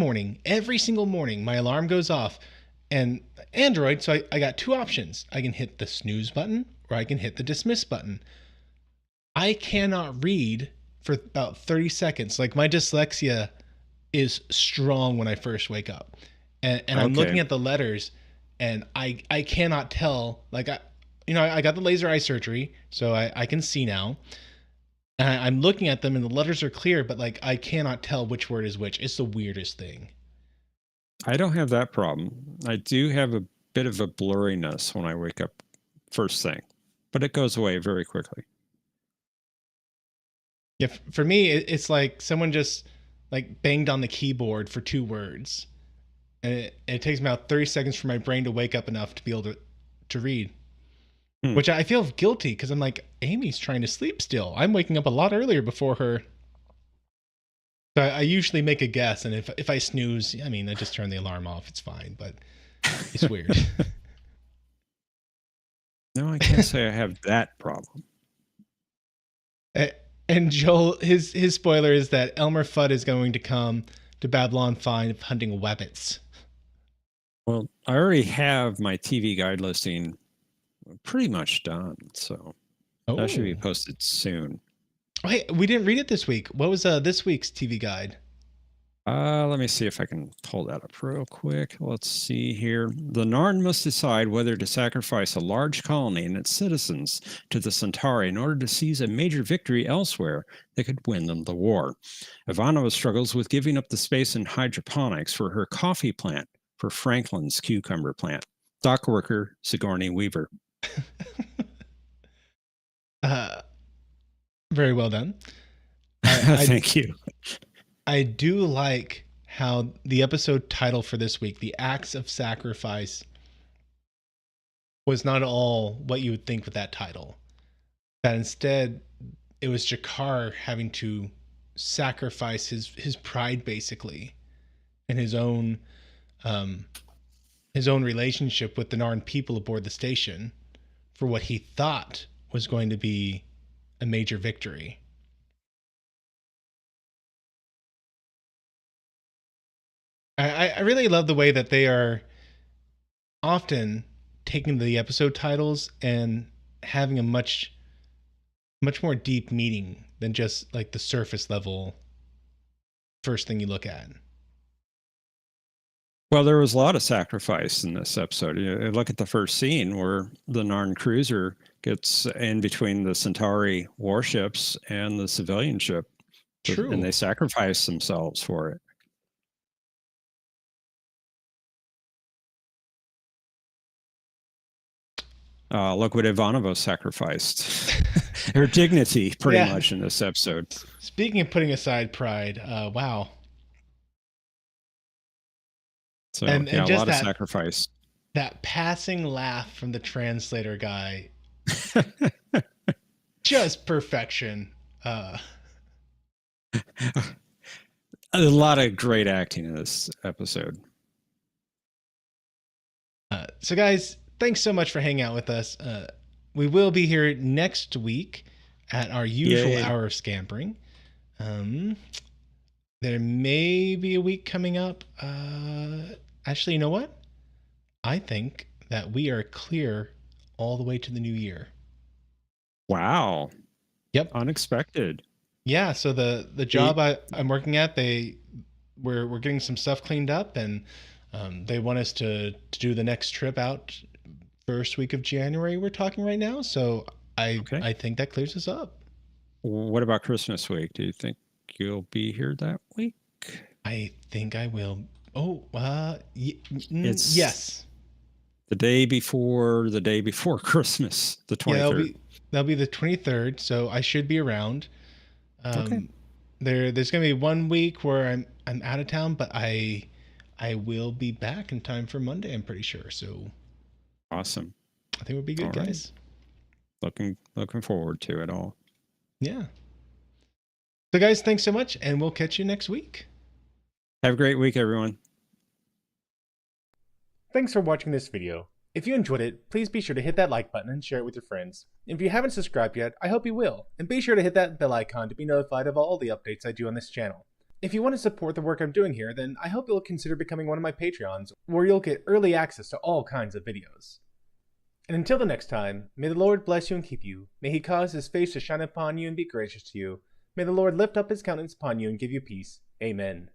single morning, my alarm goes off, and Android. So I got 2 options. I can hit the snooze button or I can hit the dismiss button. I cannot read for about 30 seconds. Like my dyslexia is strong when I first wake up. and I'm looking at the letters, and I cannot tell. Like I got the laser eye surgery, so I can see now. And I'm looking at them, and the letters are clear, but like I cannot tell which word is which. It's the weirdest thing. I don't have that problem. I do have a bit of a blurriness when I wake up first thing, but it goes away very quickly. Yeah, for me, it's like someone just like banged on the keyboard for 2 words, and it takes me about 30 seconds for my brain to wake up enough to be able to read. Which I feel guilty because I'm like, Amy's trying to sleep still. I'm waking up a lot earlier before her. So I usually make a guess, and if I snooze, I mean, I just turn the alarm off. It's fine, but it's weird. No, I can't say I have that problem. And Joel, his spoiler is that Elmer Fudd is going to come to Babylon 5 hunting wabbits. Well, I already have my TV guide listing pretty much done, so that should be posted soon. Oh, hey, we didn't read it this week. What was this week's TV guide? Let me see if I can pull that up real quick. Let's see here. The Narn must decide whether to sacrifice a large colony and its citizens to the Centauri in order to seize a major victory elsewhere that could win them the war. Ivanova struggles with giving up the space in hydroponics for her coffee plant for Franklin's cucumber plant. Dock worker Sigourney Weaver. Very well done. Thank you. I do like how the episode title for this week, The Acts of Sacrifice, was not all what you would think with that title. That instead, it was Jakar having to sacrifice his pride, basically, and his own relationship with the Narn people aboard the station for what he thought was going to be a major victory. I really love the way that they are often taking the episode titles and having a much more deep meaning than just like the surface level first thing you look at. Well, there was a lot of sacrifice in this episode. You look at the first scene where the Narn cruiser gets in between the Centauri warships and the civilian ship. True. And they sacrifice themselves for it. Look what Ivanova sacrificed. Her dignity, pretty much, in this episode. Speaking of putting aside pride, wow. So, and a lot of sacrifice. That passing laugh from the translator guy. Just perfection. A lot of great acting in this episode. So, guys, thanks so much for hanging out with us. We will be here next week at our usual hour of scampering. There may be a week coming up. Actually, you know what? I think that we are clear all the way to the new year. Wow. Yep. Unexpected. Yeah. So the job I'm working at, we're getting some stuff cleaned up, and they want us to do the next trip out first week of January. We're talking right now. So I think that clears us up. What about Christmas week? Do you think you'll be here that week? I think I will. Oh, yes. The day before Christmas, the 23rd. Yeah, that'll be the 23rd. So I should be around. There's going to be 1 week where I'm out of town, but I will be back in time for Monday, I'm pretty sure. So awesome. I think we'll be good, guys. Looking forward to it all. Yeah. So guys, thanks so much, and we'll catch you next week. Have a great week, everyone. Thanks for watching this video. If you enjoyed it, please be sure to hit that like button and share it with your friends. If you haven't subscribed yet, I hope you will, and be sure to hit that bell icon to be notified of all the updates I do on this channel. If you want to support the work I'm doing here, then I hope you'll consider becoming one of my Patreons, where you'll get early access to all kinds of videos. And until the next time, may the Lord bless you and keep you. May he cause his face to shine upon you and be gracious to you. May the Lord lift up his countenance upon you and give you peace. Amen.